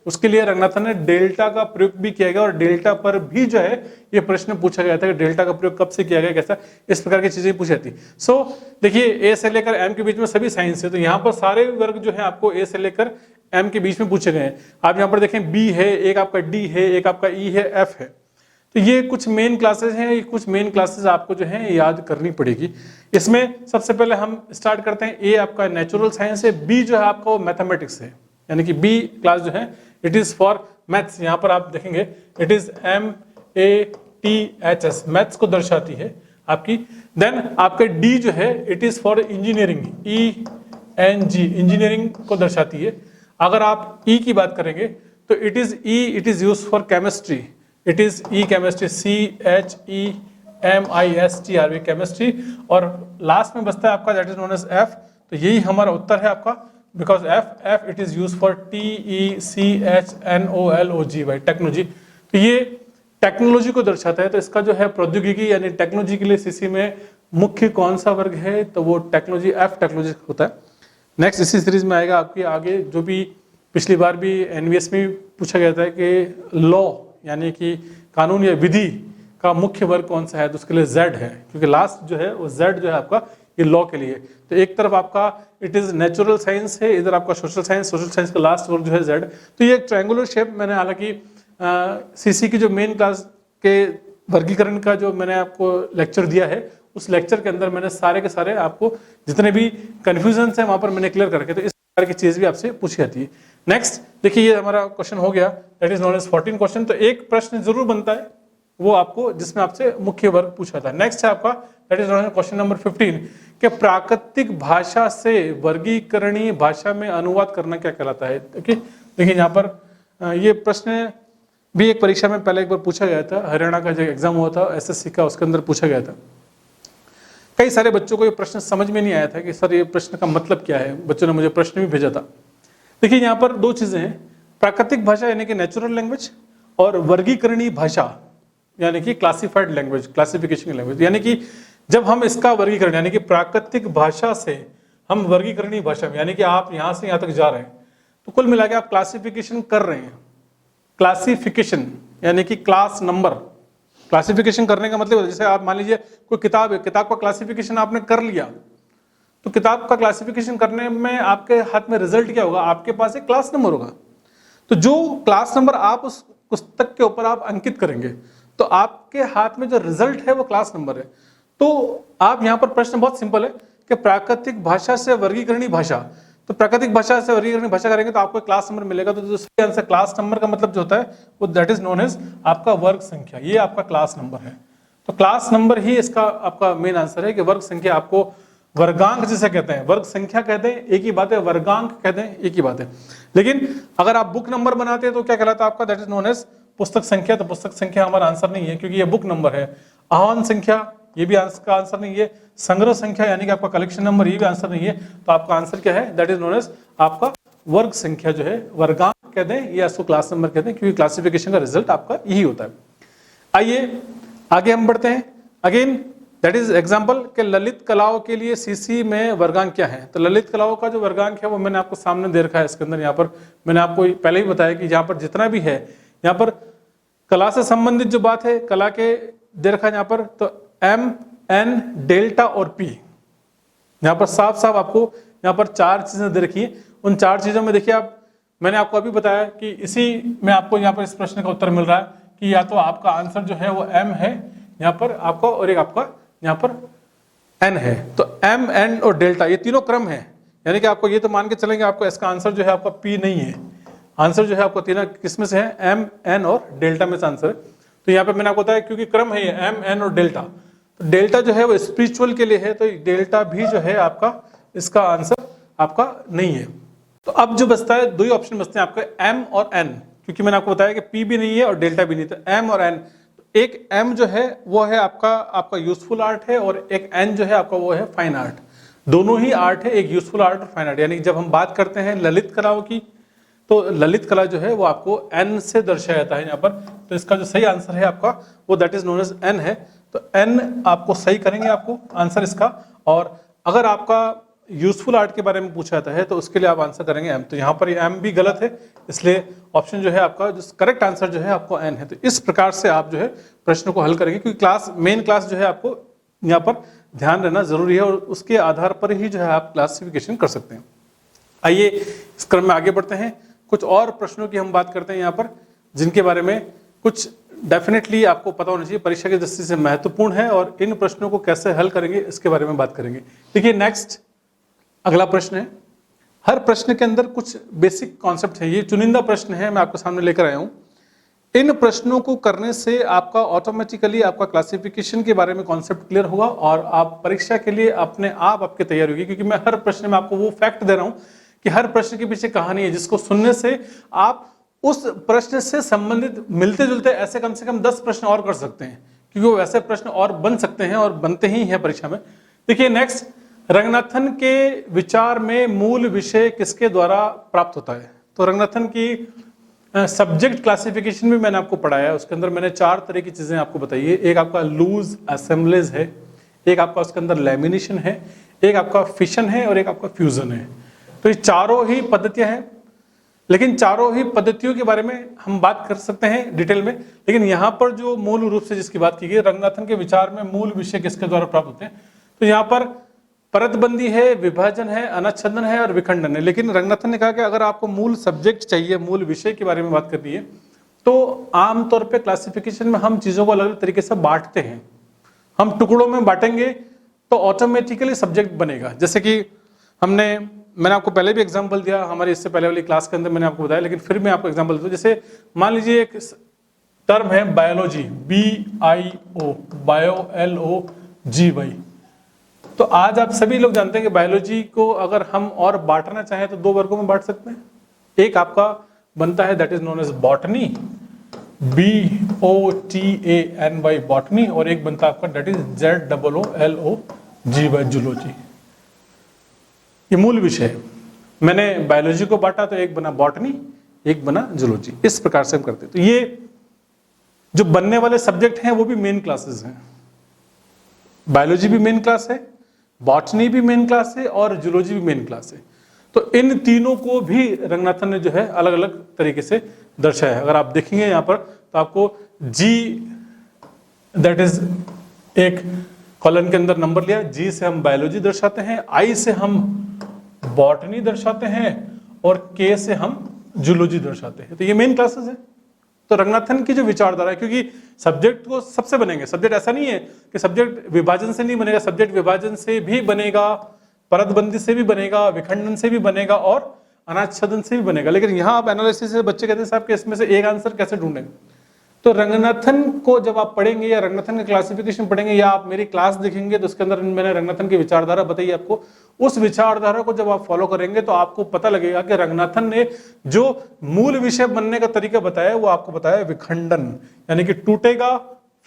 उसके लिए रंगनाथन ने डेल्टा का प्रयोग भी किया गया, और डेल्टा पर भी जो है ये प्रश्न पूछा गया था कि डेल्टा का प्रयोग कब से किया गया, कैसा, इस प्रकार की चीजें पूछी जाती। सो देखिए A से लेकर M के बीच में सभी साइंस है, तो यहाँ पर सारे वर्ग जो है आपको A से लेकर M के बीच में पूछे गए हैं। आप यहाँ पर देखें B है, एक आपका D है, एक आपका E है, F है। तो ये कुछ मेन क्लासेस हैं, ये कुछ मेन क्लासेस आपको जो है याद करनी पड़ेगी। इसमें सबसे पहले हम स्टार्ट करते हैं, ए आपका नेचुरल साइंस है, बी जो है आपका मैथमेटिक्स है, यानी कि बी क्लास जो है इट इज फॉर मैथ्स। यहाँ पर आप देखेंगे इट इज MATHS, मैथ्स को दर्शाती है आपकी। देन आपका डी जो है it is for engineering, ENG, engineering को दर्शाती है। अगर आप ई की बात करेंगे तो it is use for chemistry, it is E chemistry, CHEMISTRY chemistry. और लास्ट में बचता है आपका that is known as F, तो यही हमारा उत्तर है आपका, because F it is use for TECHNOLOGY, technology. तो ये टेक्नोलॉजी को दर्शाता है। तो इसका जो है प्रौद्योगिकी यानी टेक्नोलॉजी के लिए सीसी में मुख्य कौन सा वर्ग है, तो वो टेक्नोलॉजी, एफ टेक्नोलॉजी होता है। नेक्स्ट इसी सीरीज में आएगा आपकी आगे, जो भी पिछली बार भी एनवीएस में पूछा गया था कि लॉ यानी कि कानून या विधि का मुख्य वर्ग कौन सा है, तो उसके लिए जेड है, क्योंकि लास्ट जो है वो जेड जो है आपका ये लॉ के लिए। तो एक तरफ आपका इट इज नेचुरल साइंस है, इधर आपका सोशल साइंस का लास्ट वर्ग जो है जेड। तो ये एक ट्रायंगुलर शेप, मैंने हालांकि सीसी की जो मेन क्लास के वर्गीकरण का जो मैंने आपको लेक्चर दिया है, उस लेक्चर के अंदर मैंने सारे के सारे आपको जितने भी कंफ्यूजन है वहां पर मैंने क्लियर करके, तो इस प्रकार की चीज भी आपसे पूछी जाती है। नेक्स्ट देखिए, ये हमारा क्वेश्चन हो गया, that is known as 14 question. तो एक प्रश्न जरूर बनता है वो आपको जिसमें आपसे मुख्य वर्ग पूछा था। नेक्स्ट है आपका that is known as question number 15 कि प्राकृतिक भाषा से वर्गीकरणीय भाषा में अनुवाद करना क्या कहलाता है। देखिए यहाँ पर ये प्रश्न भी एक परीक्षा में पहले एक बार पूछा गया था, हरियाणा का जो एग्जाम हुआ था SSC का, उसके अंदर पूछा गया था। कई सारे बच्चों को ये प्रश्न समझ में नहीं आया था कि सर ये प्रश्न का मतलब क्या है, बच्चों ने मुझे प्रश्न भी भेजा था। देखिए यहाँ पर दो चीजें हैं, प्राकृतिक भाषा यानी कि नेचुरल लैंग्वेज, और वर्गीकरणीय भाषा यानी कि क्लासिफाइड लैंग्वेज, क्लासिफिकेशन लैंग्वेज। यानी कि जब हम इसका वर्गीकरण यानी कि प्राकृतिक भाषा से हम वर्गीकरणीय भाषा में, यानी कि आप यहाँ से यहाँ तक जा रहे हैं, तो कुल मिला के आप क्लासिफिकेशन कर रहे हैं। क्लासिफिकेशन यानी कि क्लास नंबर, क्लासिफिकेशन करने का मतलब जैसे आप मान लीजिए कोई किताब है, किताब का क्लासिफिकेशन आपने कर लिया, तो किताब का क्लासिफिकेशन करने में आपके हाथ में रिजल्ट क्या होगा, आपके पास एक क्लास नंबर होगा। तो जो क्लास नंबर आप उस पुस्तक के ऊपर आप अंकित करेंगे, तो आपके हाथ में जो रिजल्ट है वो क्लास नंबर है। तो आप यहाँ पर प्रश्न बहुत सिंपल है कि प्राकृतिक भाषा से वर्गीकरणीय भाषा, तो प्राकृतिक भाषा से वर्गीकरणीय भाषा करेंगे तो आपको क्लास नंबर मिलेगा। तो जो सही आंसर, क्लास नंबर का मतलब जो होता है वो दैट इज नोन एज आपका वर्ग संख्या, ये आपका क्लास नंबर है। तो क्लास नंबर ही इसका आपका मेन आंसर है कि वर्ग संख्या, आपको वर्गांक जिसे कहते हैं, वर्ग संख्या कहते हैं एक ही बात है, वर्गांक कहते हैं एक ही बात है। लेकिन अगर आप बुक नंबर बनाते हैं तो क्या कहलाता है आपका, दैट इज नोन एज पुस्तक संख्या। तो पुस्तक संख्या हमारा आंसर नहीं है क्योंकि ये बुक नंबर है। आह्वान संख्या ये भी का आंसर नहीं है। संग्रह संख्या यानी कि आपका कलेक्शन नंबर, ये भी आंसर नहीं है। तो आपका आंसर क्या है, दैट इज नोन एज आपका वर्ग संख्या जो है, वर्गांक कहते हैं या इसको क्लास नंबर कहते हैं, क्योंकि क्लासिफिकेशन का रिजल्ट आपका यही होता है। आइए आगे हम बढ़ते हैं। अगेन दैट इज एग्जाम्पल के ललित कलाओं के लिए सीसी में वर्गांक क्या है। तो ललित कलाओं का जो वर्गांक है वो मैंने आपको सामने दे रखा है इसके अंदर। यहाँ पर मैंने आपको पहले ही बताया कि यहाँ पर जितना भी है, यहाँ पर कला से संबंधित जो बात है, कला के दे रखा है यहाँ पर, तो M, N, डेल्टा और P, यहाँ पर साफ साफ आपको यहाँ पर चार चीजें दे रखी है। उन चार चीजों में देखिए आप, मैंने आपको अभी बताया कि इसी में आपको यहाँ पर इस प्रश्न का उत्तर मिल रहा है कि या तो आपका आंसर जो है वो M है यहाँ पर आपका, और एक आपका यहाँ पर N है। तो M, N और डेल्टा ये तीनों क्रम है, यानी कि आपको ये तो मान के चलेंगे आपको इसका आंसर जो है आपका P नहीं है। आंसर जो है आपको तीनों किसमें से है, M, N और डेल्टा में से आंसर है। तो यहाँ पे मैंने आपको बताया क्योंकि क्रम है ये M, N और डेल्टा, तो डेल्टा जो है वो स्पिरिचुअल के लिए है, तो डेल्टा भी जो है आपका इसका आंसर आपका नहीं है। तो अब जो बचता है, दो ही ऑप्शन बचते हैं आपके M और N, क्योंकि मैंने आपको बताया कि P भी नहीं है और डेल्टा भी नहीं, तो M और N। तो एक M जो है वो है आपका यूजफुल आर्ट है, और एक N जो है आपका वो है फाइन आर्ट। दोनों ही आर्ट है, एक यूजफुल आर्ट और फाइन आर्ट। यानी जब हम बात करते हैं ललित कलाओं की, तो ललित कला जो है वो आपको N से दर्शाया जाता है यहाँ पर। तो इसका जो सही आंसर है आपका वो that is known as N है। तो N आपको सही करेंगे आपको आंसर इसका। और अगर आपका यूजफुल आर्ट के बारे में पूछा जाता है तो उसके लिए आप आंसर करेंगे M। तो यहाँ पर ये M भी गलत है, इसलिए ऑप्शन जो है आपका जो करेक्ट आंसर जो है आपको N है। तो इस प्रकार से आप जो है प्रश्न को हल करेंगे, क्योंकि क्लास मेन क्लास जो है आपको यहाँ पर ध्यान रहना जरूरी है, और उसके आधार पर ही जो है आप क्लासिफिकेशन कर सकते हैं। आइए इस क्रम में आगे बढ़ते हैं। कुछ और प्रश्नों की हम बात करते हैं यहाँ पर, जिनके बारे में कुछ डेफिनेटली आपको पता होना चाहिए, परीक्षा की दृष्टि से महत्वपूर्ण है और इन प्रश्नों को कैसे हल करेंगे इसके बारे में बात करेंगे। देखिए नेक्स्ट अगला प्रश्न है, हर प्रश्न के अंदर कुछ बेसिक कॉन्सेप्ट है, ये चुनिंदा प्रश्न है, मैं आपके सामने लेकर आया हूं। इन प्रश्नों को करने से आपका ऑटोमेटिकली आपका क्लासिफिकेशन के बारे में कॉन्सेप्ट क्लियर होगा और आप परीक्षा के लिए अपने आप आपकी तैयारी होगी, क्योंकि मैं हर प्रश्न में आपको वो फैक्ट दे रहा हूं कि हर प्रश्न के पीछे कहानी है जिसको सुनने से आप उस प्रश्न से संबंधित मिलते जुलते ऐसे कम से कम 10 प्रश्न और कर सकते हैं, क्योंकि वो वैसे प्रश्न और बन सकते हैं और बनते ही हैं परीक्षा में। देखिए नेक्स्ट, रंगनाथन के विचार में मूल विषय किसके द्वारा प्राप्त होता है? तो रंगनाथन की सब्जेक्ट क्लासिफिकेशन भी मैंने आपको पढ़ाया है, उसके अंदर मैंने 4 तरह की चीजें आपको बताई है। एक आपका लूज असेंबलेज है, एक आपका उसके अंदर लैमिनेशन है, एक आपका फिशन है और एक आपका फ्यूजन है। तो ये चारों ही पद्धतियां हैं, लेकिन चारों ही पद्धतियों के बारे में हम बात कर सकते हैं डिटेल में, लेकिन यहाँ पर जो मूल रूप से जिसकी बात की गई, रंगनाथन के विचार में मूल विषय किसके द्वारा प्राप्त होते हैं, तो यहाँ पर परतबंदी है, विभाजन है, अनुच्छेदन है और विखंडन है। लेकिन रंगनाथन ने कहा कि अगर आपको मूल सब्जेक्ट चाहिए, मूल विषय के बारे में बात करनी है, तो आमतौर पे क्लासिफिकेशन में हम चीजों को अलग अलग तरीके से बांटते हैं। हम टुकड़ों में बांटेंगे तो ऑटोमेटिकली सब्जेक्ट बनेगा। जैसे कि मैंने आपको पहले भी एग्जाम्पल दिया, हमारी इससे पहले वाली क्लास के अंदर मैंने आपको बताया, लेकिन फिर मैं आपको एग्जाम्पल दूं। जैसे मान लीजिए एक टर्म है बायोलॉजी, BIO, बायो LOGY। तो आज आप सभी लोग जानते हैं कि बायोलॉजी को अगर हम और बांटना चाहें तो 2 वर्गों में बांट सकते हैं। एक आपका बनता है that is known as botany, BOTANY botany, और एक बनता है आपका दैट इज ZOOLOGY जूलॉजी। ये मूल विषय है। मैंने बायोलॉजी को बांटा तो एक बना बॉटनी, एक बना जूलॉजी, इस प्रकार से हम करते हैं। तो ये जो बनने वाले सब्जेक्ट हैं वो भी मेन क्लासेस हैं। बायोलॉजी भी मेन क्लास है, बॉटनी भी मेन क्लास है और जूलॉजी भी मेन क्लास है। तो इन तीनों को भी रंगनाथन ने जो है अलग अलग तरीके से दर्शाया है। अगर आप देखेंगे यहाँ पर तो आपको G दैट इज एक कॉलन के अंदर नंबर लिया, G से हम बायोलॉजी दर्शाते हैं, I से हम बॉटनी दर्शाते हैं और K से हम जूलॉजी दर्शाते हैं। तो ये मेन क्लासेस है। तो रंगनाथन की जो विचारधारा है, क्योंकि सब्जेक्ट को सबसे बनेंगे, सब्जेक्ट ऐसा नहीं है कि सब्जेक्ट विभाजन से नहीं बनेगा, सब्जेक्ट विभाजन से भी बनेगा, परतबंदी से भी बनेगा, विखंडन से भी बनेगा और अनाच्छेदन से भी बनेगा। लेकिन यहाँ आप एनालिसिस से बच्चे कहते हैं साहब कि इसमें से एक आंसर कैसे ढूंढें? तो रंगनाथन को जब आप पढ़ेंगे या रंगनाथन का क्लासिफिकेशन पढ़ेंगे या आप मेरी क्लास देखेंगे तो उसके अंदर मैंने रंगनाथन की विचारधारा बताई आपको। उस विचारधारा को जब आप फॉलो करेंगे तो आपको पता लगेगा कि रंगनाथन ने जो मूल विषय बनने का तरीका बताया वो आपको बताया विखंडन, यानी कि टूटेगा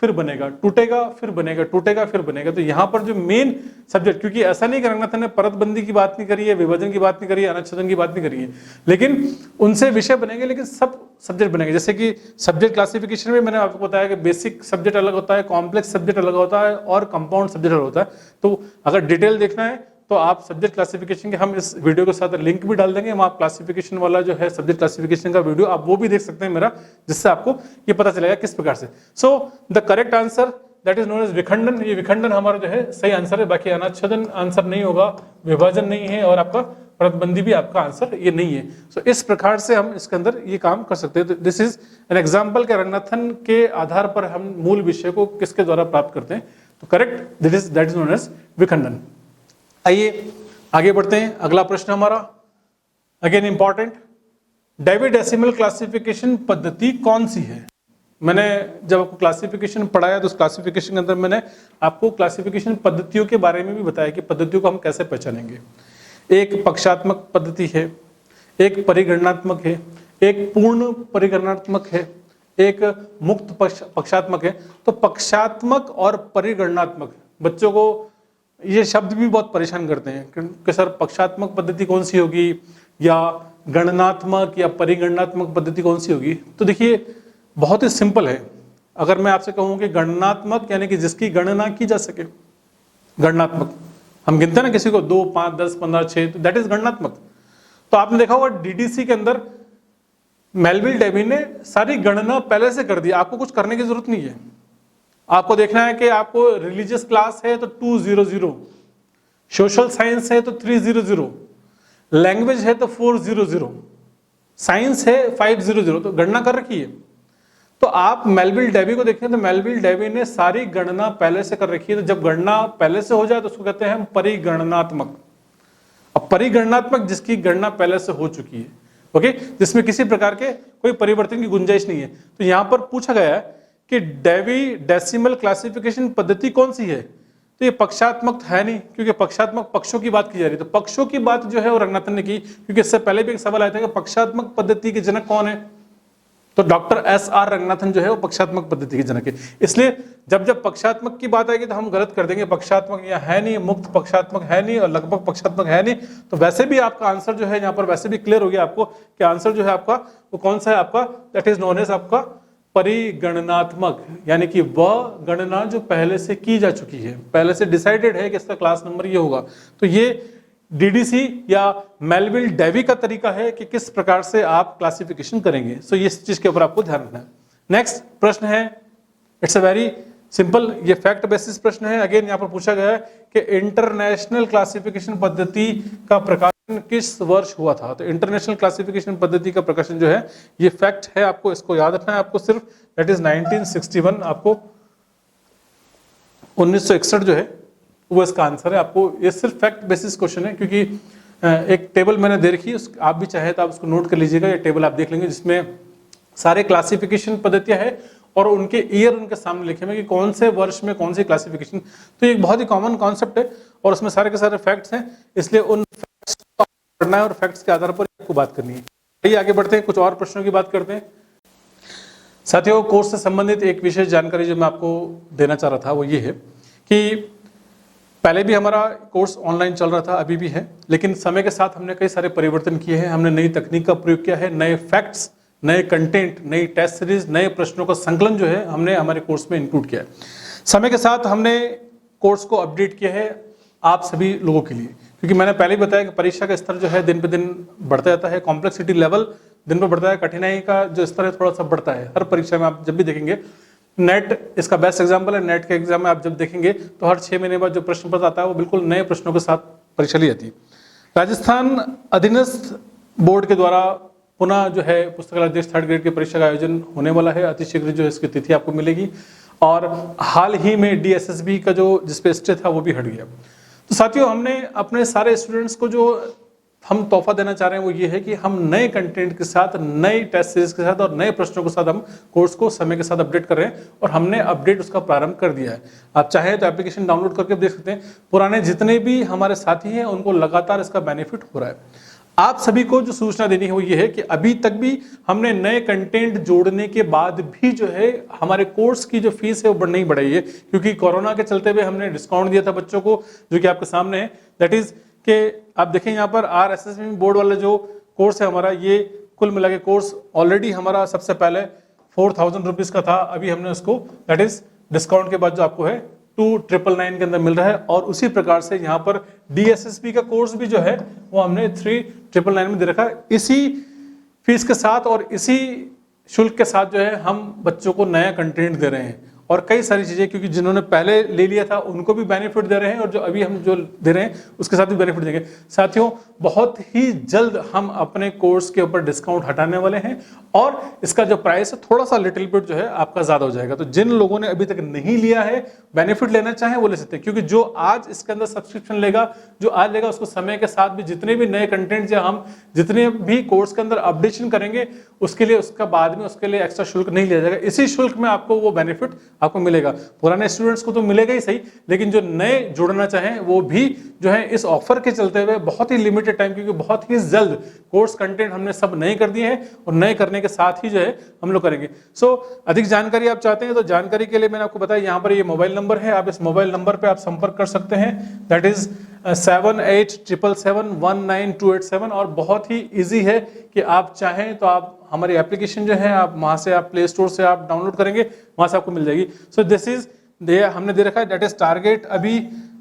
फिर बनेगा, टूटेगा फिर बनेगा, टूटेगा फिर बनेगा। तो यहाँ पर जो मेन सब्जेक्ट, क्योंकि ऐसा नहीं कि रंगनाथन ने परतबंदी की बात नहीं करी है, विभाजन की बात नहीं करी है, अनुच्छेदन की बात नहीं करी है, लेकिन उनसे विषय बनेंगे, लेकिन सब सब्जेक्ट बनेंगे। जैसे कि सब्जेक्ट क्लासिफिकेशन में मैंने आपको बताया कि बेसिक सब्जेक्ट अलग होता है, कॉम्प्लेक्स सब्जेक्ट अलग होता है और कंपाउंड सब्जेक्ट अलग होता है। तो अगर डिटेल देखना है तो आप सब्जेक्ट क्लासिफिकेशन के हम इस वीडियो के साथ लिंक भी डाल देंगे, हम आप क्लासिफिकेशन वाला जो है सब्जेक्ट क्लासिफिकेशन का वीडियो आप वो भी देख सकते हैं मेरा, जिससे आपको ये पता चलेगा किस प्रकार से। So the correct answer that is known as विखंडन। ये विखंडन हमारा जो है सही आंसर है, बाकी अनुच्छेदन आंसर नहीं होगा, विभाजन नहीं है और आपका परतबंदी भी आपका आंसर ये नहीं है। सो इस प्रकार से हम इसके अंदर ये काम कर सकते हैं। दिस इज एन एग्जाम्पल के रंगनाथन के आधार पर हम मूल विषय को किसके द्वारा प्राप्त करते हैं। तो correct that is known as विखंडन। आइए आगे बढ़ते हैं। अगला प्रश्न हमारा अगेन इंपॉर्टेंट, डेसिमल क्लासिफिकेशन पद्धति कौन सी है? मैंने जब आपको क्लासिफिकेशन पढ़ाया तो उस क्लासिफिकेशन के अंदर मैंने आपको क्लासिफिकेशन पद्धतियों के बारे में भी बताया कि पद्धतियों को हम कैसे पहचानेंगे। एक पक्षात्मक पद्धति है, एक परिगणनात्मक है, एक पूर्ण परिगणनात्मक है, एक मुक्त पक्षात्मक है। तो पक्षात्मक और परिगणनात्मक, बच्चों को ये शब्द भी बहुत परेशान करते हैं कि सर पक्षात्मक पद्धति कौन सी होगी या गणनात्मक या परिगणनात्मक पद्धति कौन सी होगी। तो देखिए बहुत ही सिंपल है। अगर मैं आपसे कहूं कि गणनात्मक यानी कि जिसकी गणना की जा सके, गणनात्मक हम गिनते हैं ना किसी को 2, 5, 10, 15, 6, तो दैट इज गणनात्मक। तो आपने देखा होगा डीडीसी के अंदर मेलविल डेविन ने सारी गणना पहले से कर दी, आपको कुछ करने की जरूरत नहीं है। आपको देखना है कि आपको रिलीजियस क्लास है तो 200, सोशल साइंस है तो 300, लैंग्वेज है तो 400, साइंस है 500, तो गणना कर रखी है। तो आप मेलविल डेवी को देखें तो मेलविल डेवी ने सारी गणना पहले से कर रखी है। तो जब गणना पहले से हो जाए तो उसको कहते हैं हम परिगणनात्मक। अब परिगणनात्मक जिसकी गणना पहले से हो चुकी है, ओके, जिसमें किसी प्रकार के कोई परिवर्तन की गुंजाइश नहीं है। तो यहां पर पूछा गया है कि डेवी डेसिमल क्लासिफिकेशन पद्धति कौन सी है, तो ये पक्षात्मक है नहीं, क्योंकि पक्षात्मक पक्षों की बात की जा रही है। तो पक्षों की बात जो है वो रंगनाथन ने की, क्योंकि इससे पहले भी एक सवाल आया था कि पक्षात्मक पद्धति के जनक कौन है, तो डॉक्टर एस.आर. रंगनाथन जो है वो पक्षात्मक पद्धति के जनक है। इसलिए जब जब पक्षात्मक की बात आएगी तो हम गलत कर देंगे, पक्षात्मक या है नहीं, मुक्त पक्षात्मक है नहीं और लगभग पक्षात्मक है नहीं। तो वैसे भी आपका आंसर जो है यहाँ पर वैसे भी क्लियर हो गया आपको कि आंसर जो है आपका वो कौन सा है, आपका दैट इज नोन एज आपका परिगणनात्मक, यानी कि वह गणना जो पहले से की जा चुकी है, पहले से डिसाइडेड है कि इसका क्लास नंबर ये होगा। तो ये डीडीसी या मेलविल डेवी का तरीका है कि किस प्रकार से आप क्लासिफिकेशन करेंगे। सो इस चीज के ऊपर आपको ध्यान रखना है। नेक्स्ट प्रश्न है, इट्स अ वेरी सिंपल, ये फैक्ट बेसिस प्रश्न है। अगेन यहाँ पर पूछा गया है कि इंटरनेशनल क्लासिफिकेशन पद्धति का प्रकाशन किस वर्ष हुआ था। तो इंटरनेशनल क्लासिफिकेशन पद्धति का प्रकाशन जो है ये फैक्ट है, आपको इसको याद रखना है। आपको सिर्फ दैट इज 1961, आपको 1961 जो है वो इसका आंसर है। आपको ये सिर्फ फैक्ट बेसिस क्वेश्चन है, क्योंकि एक टेबल मैंने दे रखी है, आप भी चाहे तो आप उसको नोट कर लीजिएगा। ये टेबल आप देख लेंगे जिसमें सारे क्लासिफिकेशन पद्धतियां हैं और उनके ईयर उनके सामने लिखे हुए कि कौन से वर्ष में कौन सी क्लासिफिकेशन। तो ये एक बहुत ही कॉमन कॉन्सेप्ट है और उसमें सारे के सारे फैक्ट्स हैं, इसलिए उन फैक्ट्स को पढ़ना है और फैक्ट्स के आधार पर आपको बात करनी है। आइए आगे बढ़ते हैं, कुछ और प्रश्नों की बात करते हैं। साथियों, कोर्स से संबंधित एक विशेष जानकारी जो मैं आपको देना चाह रहा था वो ये है कि पहले भी हमारा कोर्स ऑनलाइन चल रहा था, अभी भी है, लेकिन समय के साथ हमने कई सारे परिवर्तन किए हैं। हमने नई तकनीक का प्रयोग किया है, नए फैक्ट्स, नए कंटेंट, नई टेस्ट सीरीज, नए प्रश्नों का संकलन जो है हमने हमारे कोर्स में इंक्लूड किया है। समय के साथ हमने कोर्स को अपडेट किया है आप सभी लोगों के लिए, क्योंकि मैंने पहले ही बताया कि परीक्षा का स्तर जो है दिन पे दिन बढ़ता जाता है, कॉम्प्लेक्सिटी लेवल दिन पे बढ़ता है, कठिनाई का जो स्तर है थोड़ा सा बढ़ता है। हर परीक्षा में आप जब भी देखेंगे, नेट इसका बेस्ट एग्जाम्पल है। नेट के एग्जाम में आप जब देखेंगे तो हर 6 महीने बाद जो प्रश्न पत्र आता है वो बिल्कुल नए प्रश्नों के साथ परीक्षा ली जाती है। राजस्थान अधीनस्थ बोर्ड के द्वारा पुनः जो है पुस्तकालय अध्यक्ष 3rd ग्रेड की परीक्षा का आयोजन होने वाला है, अति शीघ्र जो है इसकी तिथि आपको मिलेगी। और हाल ही में DSSB का जो जिसपे स्टे था वो भी हट गया। तो साथियों, हमने अपने सारे स्टूडेंट्स को जो हम तोहफा देना चाह रहे हैं वो ये है कि हम नए कंटेंट के साथ, नई टेस्ट सीरीज के साथ और नए प्रश्नों के साथ हम कोर्स को समय के साथ अपडेट कर रहे हैं और हमने अपडेट उसका प्रारंभ कर दिया है। आप चाहें तो एप्लीकेशन डाउनलोड करके देख सकते हैं। पुराने जितने भी हमारे साथी हैं उनको लगातार इसका बेनिफिट हो रहा है। आप सभी को जो सूचना देनी है वो ये है कि अभी तक भी हमने नए कंटेंट जोड़ने के बाद भी जो है हमारे कोर्स की जो फीस है वो नहीं बढ़ाई है, क्योंकि कोरोना के चलते हुए हमने डिस्काउंट दिया था बच्चों को, जो कि आपके सामने है। दैट इज कि आप देखें यहाँ पर RSSB बोर्ड वाला जो कोर्स है हमारा, ये कुल मिला के कोर्स ऑलरेडी हमारा सबसे पहले 4000 रुपीज का था, अभी हमने उसको दैट इज डिस्काउंट के बाद जो आपको है 2999 के अंदर मिल रहा है। और उसी प्रकार से यहाँ पर DSSB का कोर्स भी जो है वो हमने 3999 में दे रखा है। इसी फीस के साथ और इसी शुल्क के साथ जो है हम बच्चों को नया कंटेंट दे रहे हैं और कई सारी चीजें, क्योंकि जिन्होंने पहले ले लिया था उनको भी बेनिफिट दे रहे हैं और जो अभी हम जो दे रहे हैं उसके साथ भी बेनिफिट देंगे। साथियों, बहुत ही जल्द हम अपने कोर्स के ऊपर डिस्काउंट हटाने वाले हैं और इसका जो प्राइस है थोड़ा सा लिटिल बिट जो है आपका ज्यादा हो जाएगा। तो जिन लोगों ने अभी तक नहीं लिया है, बेनिफिट लेना चाहें वो ले सकते हैं, क्योंकि जो आज इसके अंदर सब्सक्रिप्शन लेगा, जो आज लेगा, उसको समय के साथ भी जितने भी नए कंटेंट या हम जितने भी कोर्स के अंदर अपडेशन करेंगे उसके लिए उसका बाद में उसके लिए एक्स्ट्रा शुल्क नहीं लिया जाएगा। इसी शुल्क में आपको वो बेनिफिट आपको मिलेगा। पुराने स्टूडेंट्स को तो मिलेगा ही सही, लेकिन जो नए जुड़ना चाहें वो भी जो है इस ऑफर के चलते हुए बहुत ही लिमिटेड टाइम, क्योंकि बहुत ही जल्द कोर्स कंटेंट हमने सब नए कर दिए हैं और नए करने के साथ ही जो है हम लोग करेंगे। सो अधिक जानकारी आप चाहते हैं तो जानकारी के लिए मैंने आपको बताया यहाँ पर ये मोबाइल नंबर है, आप इस मोबाइल नंबर पे आप संपर्क कर सकते हैं, दैट इज 7877719287। और बहुत ही इजी है कि आप चाहें तो आप हमारी एप्लीकेशन जो है आप वहां से आप प्ले स्टोर से आप डाउनलोड करेंगे, वहां से आपको मिल जाएगी। सो दिस इज हमने दे रखा है दैट इज टारगेट अभी,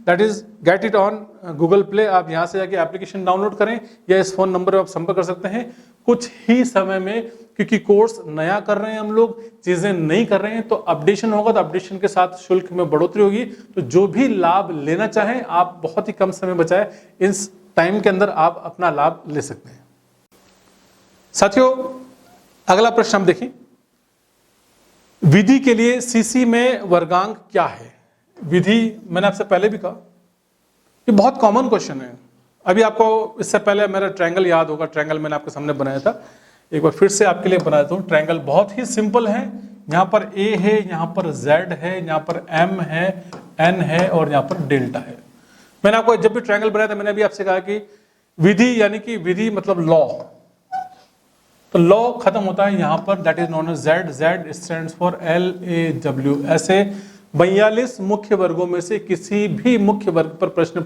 that is get it on Google play. आप यहां से जाके एप्लीकेशन डाउनलोड करें या इस फोन नंबर पर आप संपर्क कर सकते हैं। कुछ ही समय में, क्योंकि कोर्स नया कर रहे हैं हम लोग, चीजें नहीं कर रहे हैं, तो अपडेशन होगा, तो अपडेशन के साथ शुल्क में बढ़ोतरी होगी। तो जो भी लाभ लेना चाहें आप बहुत ही कम समय बचाए, इस टाइम के अंदर आप अपना लाभ ले सकते हैं। साथियों, अगला प्रश्न हम देखें। विधि के लिए सीसी में वर्गांक क्या है? विधि मैंने आपसे पहले भी कहा, ये बहुत कॉमन क्वेश्चन है। अभी आपको इससे पहले मेरा ट्रायंगल याद होगा, ट्रायंगल मैंने आपके सामने बनाया था, एक बार फिर से आपके लिए बना देता हूँ। ट्रायंगल बहुत ही सिंपल है, यहाँ पर A है, यहाँ पर Z है, यहाँ पर M है, N है और यहाँ पर डेल्टा है। मैंने आपको जब भी ट्रायंगल बनाया था मैंने भी आपसे कहा कि विधि यानी कि विधि मतलब लॉ, तो लॉ खत्म होता है यहाँ पर, that is known as Z। Z stands for LAW। ऐसे 42 मुख्य वर्गों में से किसी भी मुख्य वर्ग पर प्रश्न,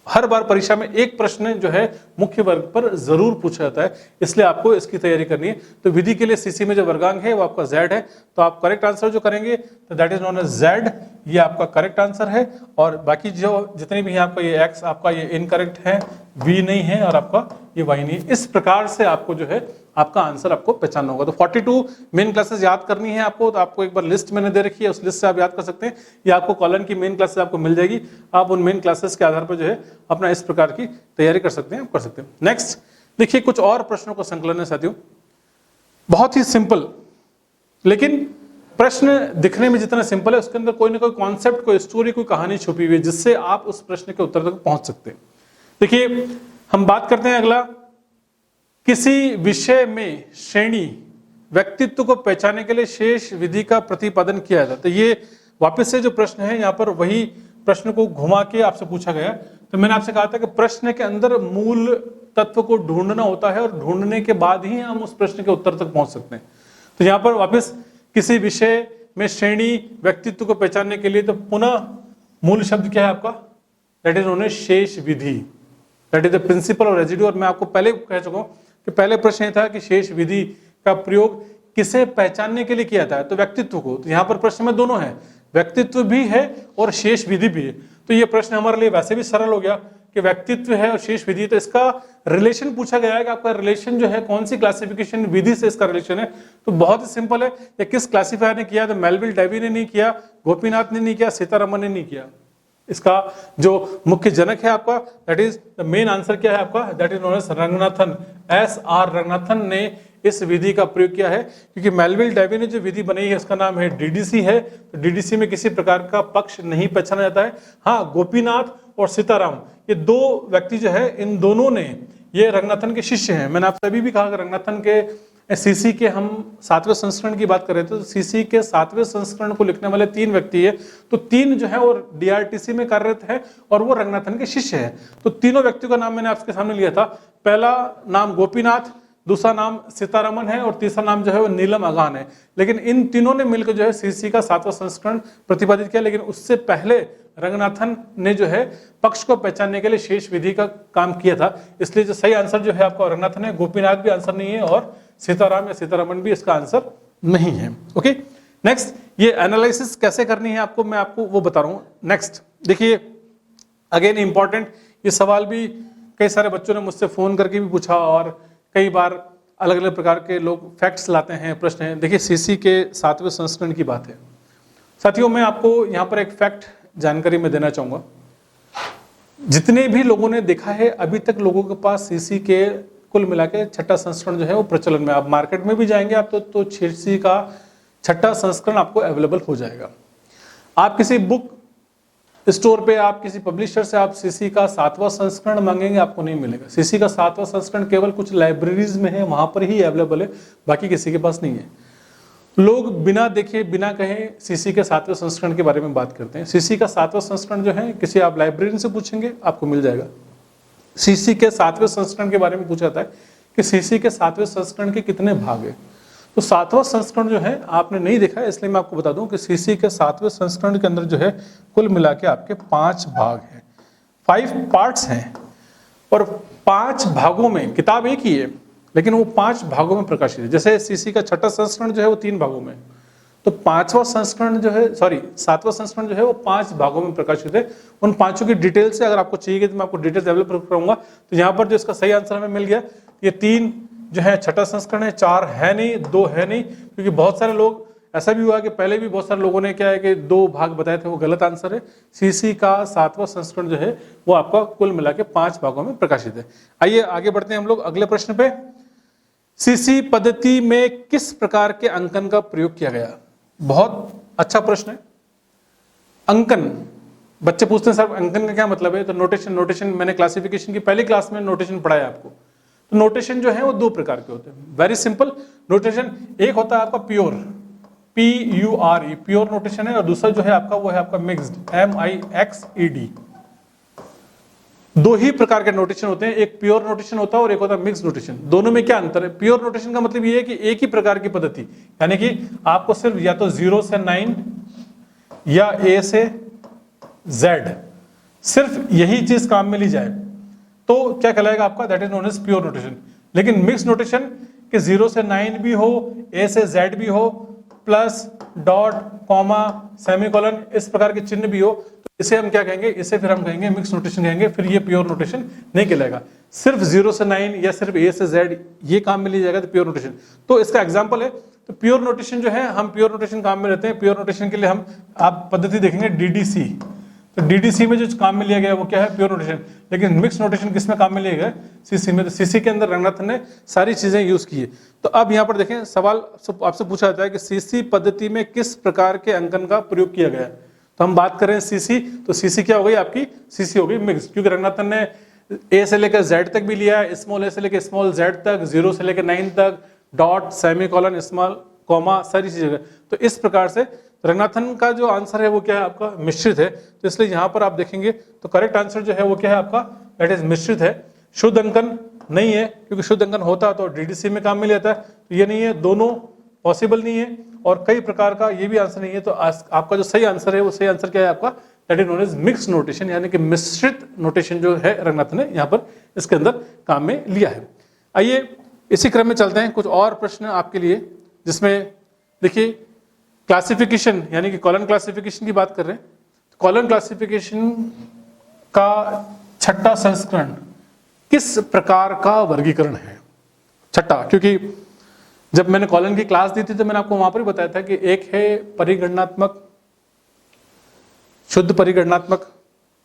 हर बार परीक्षा में एक प्रश्न जो है मुख्य वर्ग पर जरूर पूछा जाता है, इसलिए आपको इसकी तैयारी करनी है। तो विधि के लिए सीसी में जो वर्गांक है वो आपका Z है, तो आप करेक्ट आंसर जो करेंगे तो that is known as Z, ये आपका करेक्ट आंसर है। और बाकी जो जितने भी हैं आपका ये X आपका ये इनकरेक्ट है, V नहीं है और आपका ये Y नहीं है। इस प्रकार से आपको जो है आपका आंसर आपको पहचानना होगा। तो 42 मेन क्लासेस याद करनी है आपको, तो आपको एक बार लिस्ट मैंने दे रखी है, उस लिस्ट से आप याद कर सकते हैं, या आपको कॉलन की मेन क्लासेस आपको मिल जाएगी, आप उन मेन क्लासेस के आधार पर जो है अपना इस प्रकार की तैयारी कर सकते हैं, आप कर सकते हैं। नेक्स्ट देखिए, कुछ और प्रश्नों का संकलन है साथियों, बहुत ही सिंपल, लेकिन प्रश्न दिखने में जितना सिंपल है उसके अंदर कोई ना कोई कॉन्सेप्ट, कोई स्टोरी, कोई कहानी छुपी हुई है जिससे आप उस प्रश्न के उत्तर तक पहुंच सकते हैं। देखिए हम बात करते हैं अगला, किसी विषय में श्रेणी व्यक्तित्व को पहचानने के लिए शेष विधि का प्रतिपादन किया जाता है। तो ये वापस से जो प्रश्न है यहाँ पर वही प्रश्न को घुमा के आपसे पूछा गया। तो मैंने आपसे कहा था कि प्रश्न के अंदर मूल तत्व को ढूंढना होता है और ढूंढने के बाद ही हम उस प्रश्न के उत्तर तक पहुंच सकते हैं। तो यहाँ पर वापस किसी विषय में श्रेणी व्यक्तित्व को पहचानने के लिए, तो पुनः मूल शब्द क्या है आपका, दैट इज नोन एज शेष विधि, that is the principle of residue. और मैं आपको पहले कह चुका हूं कि पहले प्रश्न ये था कि शेष विधि का प्रयोग किसे पहचानने के लिए किया जाता है, तो व्यक्तित्व को। तो यहाँ पर प्रश्न में दोनों है, व्यक्तित्व भी है और शेष विधि भी है। तो ये प्रश्न हमारे लिए वैसे भी सरल हो गया कि व्यक्तित्व है और शेष विधि, तो इसका रिलेशन पूछा गया है कि आपका रिलेशन जो है कौन सी क्लासिफिकेशन विधि से इसका रिलेशन है। तो बहुत ही सिंपल है, ये किस क्लासिफायर ने किया, तो मेलविल डेवी ने नहीं किया, गोपीनाथ ने नहीं किया, सीतारमन ने नहीं किया। इसका जो मुख्य जनक है आपका, that is the main answer क्या है आपका, that is known as Ranganathan, SR Ranganathan ने इस विधि का प्रयोग किया है। क्योंकि मेलविल डेवी ने जो विधि बनाई है उसका नाम है DDC है, तो DDC में किसी प्रकार का पक्ष नहीं पहचाना जाता है। हाँ, गोपीनाथ और सीताराम ये दो व्यक्ति जो है, इन दोनों ने, ये रंगनाथन के शिष्य हैं। मैंने आपसे अभी भी कहा कि रंगनाथन के सीसी के हम 7वें संस्करण की बात कर रहे थे, तो सीसी के 7वें संस्करण को लिखने वाले 3 व्यक्ति है, तो 3 जो है वो DRTC में कार्यरत है और वो रंगनाथन के शिष्य है। तो तीनों व्यक्तियों का नाम मैंने आपके सामने लिया था, पहला नाम गोपीनाथ, दूसरा नाम सीतारमन है और तीसरा नाम जो है वो नीलम अगान है। लेकिन इन तीनों ने मिलकर जो है सीसी का 7वां संस्करण प्रतिपादित किया, लेकिन उससे पहले रंगनाथन ने जो है पक्ष को पहचानने के लिए शेष विधि का काम किया था। इसलिए जो सही आंसर जो है आपका रंगनाथन है, गोपीनाथ भी आंसर नहीं है और सीताराम या सीतारमन भी इसका आंसर नहीं है। ओके, नेक्स्ट, ये एनालिसिस कैसे करनी है आपको, मैं आपको वो बता रहा हूँ। नेक्स्ट देखिए, अगेन इंपॉर्टेंट, ये सवाल भी कई सारे बच्चों ने मुझसे फोन करके भी पूछा और कई बार अलग अलग प्रकार के लोग फैक्ट्स लाते हैं, प्रश्न है। देखिए सीसी के 7वें संस्करण की बात है साथियों, मैं आपको यहाँ पर एक फैक्ट जानकारी में देना चाहूंगा। जितने भी लोगों ने देखा है अभी तक, लोगों के पास सीसी के कुल मिला के 6ठा संस्करण जो है वो प्रचलन में। आप मार्केट में भी जाएंगे आप तो सीसी का 6ठा संस्करण आपको अवेलेबल हो जाएगा। आप किसी बुक स्टोर पे, आप किसी पब्लिशर से आप सीसी का 7वां संस्करण मांगेंगे, आपको नहीं मिलेगा। सीसी का 7वां संस्करण केवल कुछ लाइब्रेरीज में है, वहां पर ही अवेलेबल है, बाकी किसी के पास नहीं है। लोग बिना देखे बिना कहे सीसी के 7वें संस्करण के बारे में बात करते हैं। सीसी का 7वां संस्करण जो है किसी आप लाइब्रेरियन से पूछेंगे आपको मिल जाएगा। सीसी के 7वें संस्करण के बारे में पूछा जाता है कि सीसी के 7वें संस्करण के कितने भाग है। तो 7वां संस्करण जो है आपने नहीं देखा है, इसलिए मैं आपको बता दूं कि सीसी के 7वें संस्करण के अंदर जो है कुल मिला के आपके 5 भाग हैं, 5 पार्ट्स हैं। और 5 भागों में, किताब एक ही है लेकिन वो 5 भागों में प्रकाशित है। जैसे सीसी का 6ठा संस्करण जो है वो 3 भागों में, तो 5वां संस्करण जो है, 7वां संस्करण जो है वो 5 भागों में प्रकाशित है। उन 5 की डिटेल से अगर आपको चाहिए तो मैं आपको डिटेल्स डेवलप करूंगा। तो यहाँ पर जो इसका सही आंसर हमें मिल गया, ये 3 जो है 6ठा संस्करण है, 4 है नहीं, 2 है नहीं, क्योंकि बहुत सारे लोग, ऐसा भी हुआ कि पहले भी बहुत सारे लोगों ने क्या है कि 2 भाग बताए थे, वो गलत आंसर है। सीसी का 7वां संस्करण जो है वो आपका कुल मिला के 5 भागों में प्रकाशित है। आइए आगे बढ़ते हैं हम लोग अगले प्रश्न पे। सीसी पद्धति में किस प्रकार के अंकन का प्रयोग किया गया? बहुत अच्छा प्रश्न है। अंकन, बच्चे पूछते हैं सर अंकन का क्या मतलब है, तो नोटेशन मैंने क्लासिफिकेशन की पहली क्लास में नोटेशन पढ़ाया आपको। तो नोटेशन जो है वो दो प्रकार के होते हैं, वेरी सिंपल नोटेशन। एक होता है आपका प्योर, PURE, प्योर नोटेशन है, और दूसरा जो है आपका वो है आपका मिक्स्ड, MIXED। दो ही प्रकार के नोटेशन होते हैं, एक प्योर नोटेशन होता है और एक होता है मिक्स नोटेशन। दोनों में क्या अंतर है? प्योर नोटेशन का मतलब ये है कि एक ही प्रकार की पद्धति, यानी कि आपको सिर्फ या तो 0 से 9 या A से Z, सिर्फ यही चीज काम में ली जाए तो क्या कहलाएगा आपका, that is known as pure notation. लेकिन मिक्स नोटेशन कि 0 से 9 भी हो, A से Z भी हो, प्लस, डॉट, कॉमा, सेमीकोलन, इस प्रकार के चिन्ह भी हो, तो इसे हम क्या कहेंगे, इसे फिर हम कहेंगे मिक्स नोटेशन कहेंगे, फिर ये प्योर नोटेशन नहीं कहलाएगा। सिर्फ 0 से 9 या सिर्फ A से Z ये काम में लिया जाएगा तो प्योर नोटेशन। तो इसका एग्जांपल है, तो प्योर नोटेशन जो है, हम प्योर नोटेशन काम में लेते हैं। प्योर नोटेशन के लिए हम आप पद्धति देखेंगे DDC, तो DDC में जो काम में लिया गया वो क्या है, प्योर नोटेशन। लेकिन मिक्स नोटेशन किस में काम में लिया गया, CC में। तो CC के अंदर रंगनाथन ने सारी चीजें यूज की है। तो अब यहाँ पर देखें, सवाल आपसे पूछा जाता है कि CC पद्धति में किस प्रकार के अंकन का प्रयोग किया गया है। तो हम बात करें CC, तो CC क्या हो गई आपकी, CC हो गई मिक्स, क्योंकि रंगनाथन ने A से लेकर Z तक भी लिया है, स्मॉल a से लेकर स्मॉल z तक, 0 से लेकर 9 तक, डॉट, सेमीकोलन, स्मॉल, कॉमा, सारी चीजें। तो इस प्रकार से रंगनाथन का जो आंसर है वो क्या है आपका, मिश्रित है। तो इसलिए यहाँ पर आप देखेंगे तो करेक्ट आंसर जो है वो क्या है आपका, दैट इज मिश्रित है। शुद्ध अंकन नहीं है, क्योंकि शुद्ध अंकन होता तो DDC में काम में लिया था, तो ये नहीं है, दोनों पॉसिबल नहीं है। और कई प्रकार का ये भी आंसर नहीं है। तो आपका जो सही आंसर है वो सही आंसर क्या है आपका, that is known as mix notation, यानी कि मिश्रित नोटेशन जो है रंगनाथन ने यहाँ पर इसके अंदर काम में लिया है। आइए इसी क्रम में चलते हैं, कुछ और प्रश्न आपके लिए, जिसमें देखिए क्लासिफिकेशन यानी कि कॉलन क्लासिफिकेशन की बात कर रहे हैं। कॉलन क्लासिफिकेशन का छठा संस्करण किस प्रकार का वर्गीकरण है, छठा, क्योंकि जब मैंने कॉलन की क्लास दी थी तो मैंने आपको वहां पर ही बताया था कि एक है परिगणनात्मक, शुद्ध परिगणनात्मक,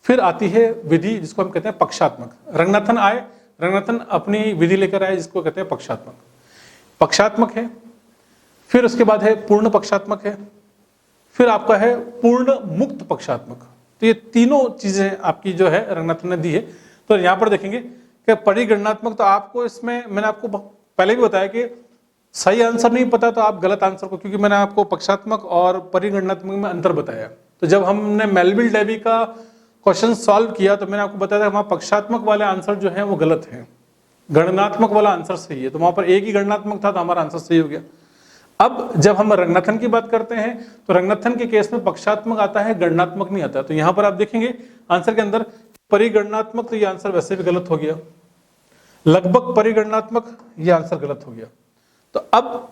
फिर आती है विधि जिसको हम कहते हैं पक्षात्मक। रंगनाथन आए, रंगनाथन अपनी विधि लेकर आए जिसको कहते हैं पक्षात्मक, पक्षात्मक है। फिर उसके बाद है पूर्ण पक्षात्मक है, फिर आपका है पूर्ण मुक्त पक्षात्मक। तो ये तीनों चीजें आपकी जो है रंगनाथन ने दी है। तो यहाँ पर देखेंगे कि परिगणनात्मक, तो आपको इसमें मैंने आपको पहले भी बताया कि सही आंसर नहीं पता तो आप गलत आंसर को, क्योंकि मैंने आपको पक्षात्मक और परिगणनात्मक में अंतर बताया। तो जब हमने मेलविल डेवी का क्वेश्चन सॉल्व किया तो मैंने आपको बताया था वहां पक्षात्मक वाले आंसर जो है वो गलत है, गणनात्मक वाला आंसर सही है। तो वहां पर एक ही गणनात्मक था तो हमारा आंसर सही हो गया। अब जब हम रंगनाथन की बात करते हैं तो रंगनाथन के केस में पक्षात्मक आता है, गणनात्मक नहीं आता। तो यहां पर आप देखेंगे आंसर के अंदर परिगणनात्मक, तो ये आंसर वैसे भी गलत हो गया। लगभग परिगणनात्मक, ये आंसर गलत हो गया। तो अब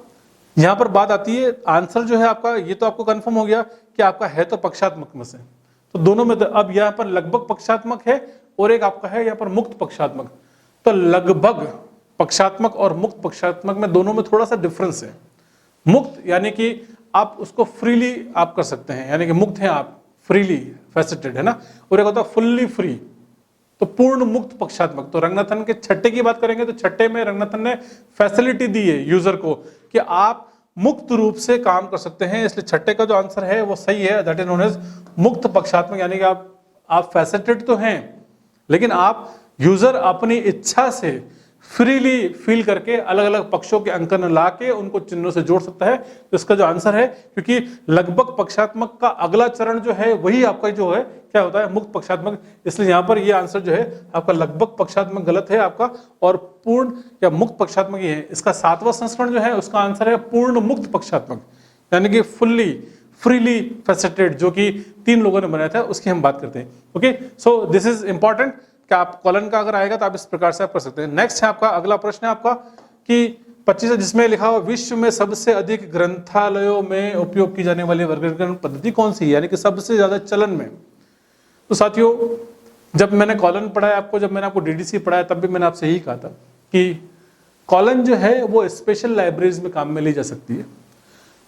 यहां पर बात आती है, आंसर जो है आपका, ये तो आपको कंफर्म हो गया कि आपका है तो पक्षात्मक में से, तो दोनों में अब यहां पर लगभग पक्षात्मक है और एक आपका है यहां पर मुक्त पक्षात्मक। तो लगभग पक्षात्मक और मुक्त पक्षात्मक में दोनों में थोड़ा सा डिफरेंस है। मुक्त यानी कि आप उसको फ्रीली आप कर सकते हैं, यानी कि मुक्त हैं आप, फ्रीली फैसेटेड है ना, और एक होता है फुल्ली फ्री, तो पूर्ण मुक्त पक्षात्मक। तो रंगनाथन के छठे की बात करेंगे तो छठे में रंगनाथन ने फैसिलिटी दी है यूजर को कि आप मुक्त रूप से काम कर सकते हैं, इसलिए छठे का जो आंसर है वो सही है, दैट इज नोन एज मुक्त पक्षात्मक। यानी कि आप फैसेटेड तो हैं लेकिन आप यूजर अपनी इच्छा से फ्रीली फील करके अलग अलग पक्षों के अंकन ला के उनको चिन्हों से जोड़ सकता है। तो इसका जो आंसर है, क्योंकि लगभग पक्षात्मक का अगला चरण जो है वही आपका जो है क्या होता है, मुक्त पक्षात्मक, इसलिए यहां पर ये आंसर जो है आपका लगभग पक्षात्मक गलत है आपका, और पूर्ण या मुक्त पक्षात्मक ये है। इसका सातवां संस्करण जो है उसका आंसर है पूर्ण मुक्त पक्षात्मक, यानी कि फुल्ली फ्रीली फैसेटेड, जो कि 3 लोगों ने बनाया था, उसकी हम बात करते हैं। Okay, so this is important कि आप कॉलन का अगर आएगा तो आप इस प्रकार से आप कर सकते हैं। नेक्स्ट है आपका अगला प्रश्न है आपका कि 25, जिसमें लिखा हुआ विश्व में सबसे अधिक ग्रंथालयों में उपयोग की जाने वाली वर्गीकरण पद्धति कौन सी है, यानी कि सबसे ज्यादा चलन में। तो साथियों, जब मैंने कॉलन पढ़ाया आपको, जब मैंने आपको DDC पढ़ाया, तब भी मैंने आपसे यही कहा था कि कॉलन जो है वो स्पेशल लाइब्रेरीज में काम में ली जा सकती है।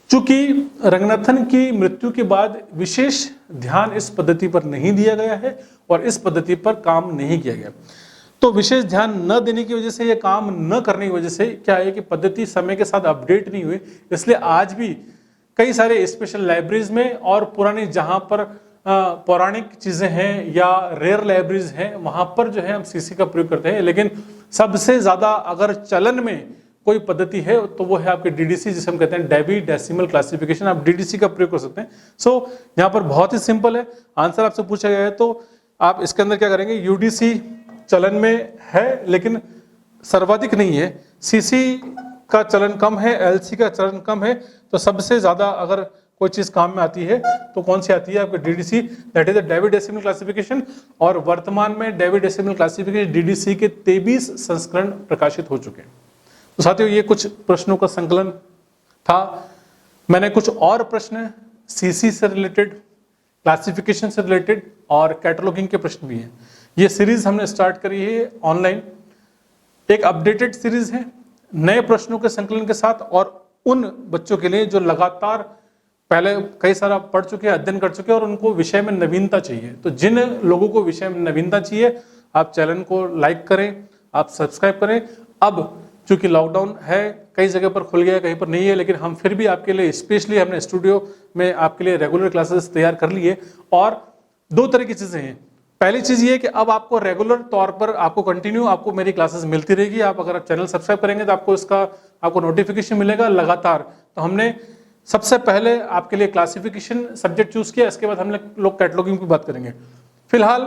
चूंकि रंगनाथन की मृत्यु के बाद विशेष ध्यान इस पद्धति पर नहीं दिया गया है और इस पद्धति पर काम नहीं किया गया, तो विशेष ध्यान न देने की वजह से, यह काम न करने की वजह से क्या है कि पद्धति समय के साथ अपडेट नहीं हुई, इसलिए आज भी कई सारे स्पेशल लाइब्रेरीज में और पुरानी जहां पर पौराणिक चीजें हैं या रेयर लाइब्रेरीज हैं वहां पर जो है हम सीसी का प्रयोग करते हैं। लेकिन सबसे ज्यादा अगर चलन में कोई पद्धति है तो वो है आपके डीडीसी, जिसे हम कहते हैं डेवी डेसिमल क्लासिफिकेशन। आप डीडीसी का प्रयोग कर सकते हैं। सो यहाँ पर बहुत ही सिंपल है, आंसर आपसे पूछा गया है तो आप इसके अंदर क्या करेंगे, यूडीसी चलन में है लेकिन सर्वाधिक नहीं है, सीसी का चलन कम है, एलसी का चलन कम है, तो सबसे ज्यादा अगर कोई चीज काम में आती है तो कौन सी आती है आपके DDC, that is the Dewey decimal classification. और वर्तमान में डेवी डेसिमल क्लासिफिकेशन डीडीसी के 23 संस्करण प्रकाशित हो चुके हैं। तो साथियों ये कुछ प्रश्नों का संकलन था। मैंने कुछ और प्रश्न सीसी से रिलेटेड, क्लासिफिकेशन से रिलेटेड और कैटलॉगिंग के प्रश्न भी हैं। ये सीरीज हमने स्टार्ट करी है ऑनलाइन, एक अपडेटेड सीरीज है नए प्रश्नों के संकलन के साथ, और उन बच्चों के लिए जो लगातार पहले कई सारा पढ़ चुके हैं, अध्ययन कर चुके हैं और उनको विषय में नवीनता चाहिए। तो जिन लोगों को विषय में नवीनता चाहिए आप चैनल को लाइक करें, आप सब्सक्राइब करें। अब चूंकि लॉकडाउन है, कई जगह पर खुल गया, कहीं पर नहीं है, लेकिन हम फिर भी आपके लिए स्पेशली हमने स्टूडियो में आपके लिए रेगुलर क्लासेस तैयार कर लिए। और दो तरह की चीजें हैं। पहली चीज ये कि अब आपको रेगुलर तौर पर आपको कंटिन्यू आपको मेरी क्लासेस मिलती रहेगी। आप अगर आप चैनल सब्सक्राइब करेंगे तो आपको इसका आपको नोटिफिकेशन मिलेगा लगातार। तो हमने सबसे पहले आपके लिए क्लासिफिकेशन सब्जेक्ट चूज किया, इसके बाद हम लोग कैटलॉगिंग की बात करेंगे। फिलहाल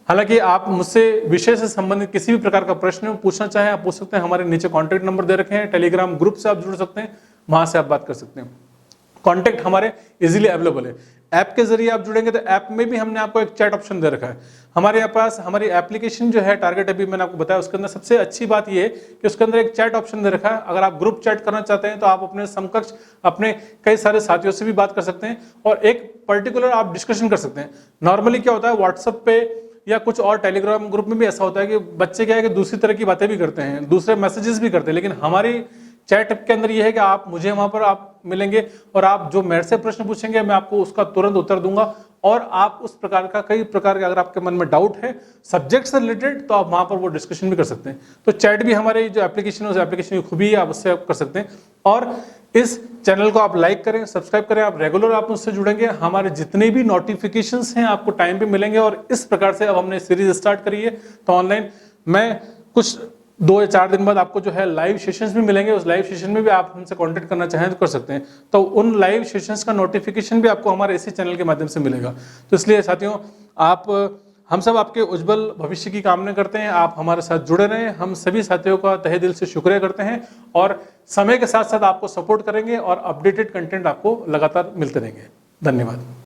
हालांकि आप मुझसे विषय से संबंधित किसी भी प्रकार का प्रश्न पूछना चाहें आप पूछ सकते हैं। हमारे नीचे कॉन्टैक्ट नंबर दे रखे हैं, टेलीग्राम ग्रुप से आप जुड़ सकते हैं, वहां से आप बात कर सकते हैं। कॉन्टैक्ट हमारे इजीली अवेलेबल है। ऐप के जरिए आप जुड़ेंगे तो ऐप में भी हमने आपको एक चैट ऑप्शन दे रखा है। हमारे पास हमारी एप्लीकेशन जो है टारगेट अभी मैंने आपको बताया, उसके अंदर सबसे अच्छी बात यह है कि उसके अंदर एक चैट ऑप्शन दे रखा है। अगर आप ग्रुप चैट करना चाहते हैं तो आप अपने समकक्ष अपने कई सारे साथियों से भी बात कर सकते हैं और एक पर्टिकुलर आप डिस्कशन कर सकते हैं। नॉर्मली क्या होता है व्हाट्सएप पे या कुछ और टेलीग्राम ग्रुप में भी ऐसा होता है कि बच्चे क्या है कि दूसरी तरह की बातें भी करते हैं, दूसरे मैसेजेस भी करते हैं, लेकिन हमारी चैट के अंदर यह है कि आप मुझे वहां पर आप मिलेंगे और आप जो मेरे से प्रश्न पूछेंगे मैं आपको उसका तुरंत उत्तर दूंगा। और आप उस प्रकार का कई प्रकार के अगर आपके मन में डाउट है सब्जेक्ट से रिलेटेड तो आप वहां पर वो डिस्कशन भी कर सकते हैं। तो चैट भी हमारे जो एप्लीकेशन है उस एप्लीकेशन की खूबी है, आप उससे आप कर सकते हैं। और इस चैनल को आप लाइक करें, सब्सक्राइब करें, आप रेगुलर आप उससे जुड़ेंगे, हमारे जितने भी नोटिफिकेशंस हैं आपको टाइम पे मिलेंगे। और इस प्रकार से अब हमने सीरीज स्टार्ट करी है तो ऑनलाइन मैं कुछ 2 या 4 दिन बाद आपको जो है लाइव सेशंस भी मिलेंगे। उस लाइव सेशन में भी आप हमसे कांटेक्ट करना चाहें तो कर सकते हैं। तो उन लाइव सेशंस का नोटिफिकेशन भी आपको हमारे इसी चैनल के माध्यम से मिलेगा। तो इसलिए साथियों आप हम सब आपके उज्जवल भविष्य की कामना करते हैं, आप हमारे साथ जुड़े रहें। हम सभी साथियों का तहे दिल से शुक्रिया करते हैं और समय के साथ साथ आपको सपोर्ट करेंगे और अपडेटेड कंटेंट आपको लगातार मिलते रहेंगे। धन्यवाद।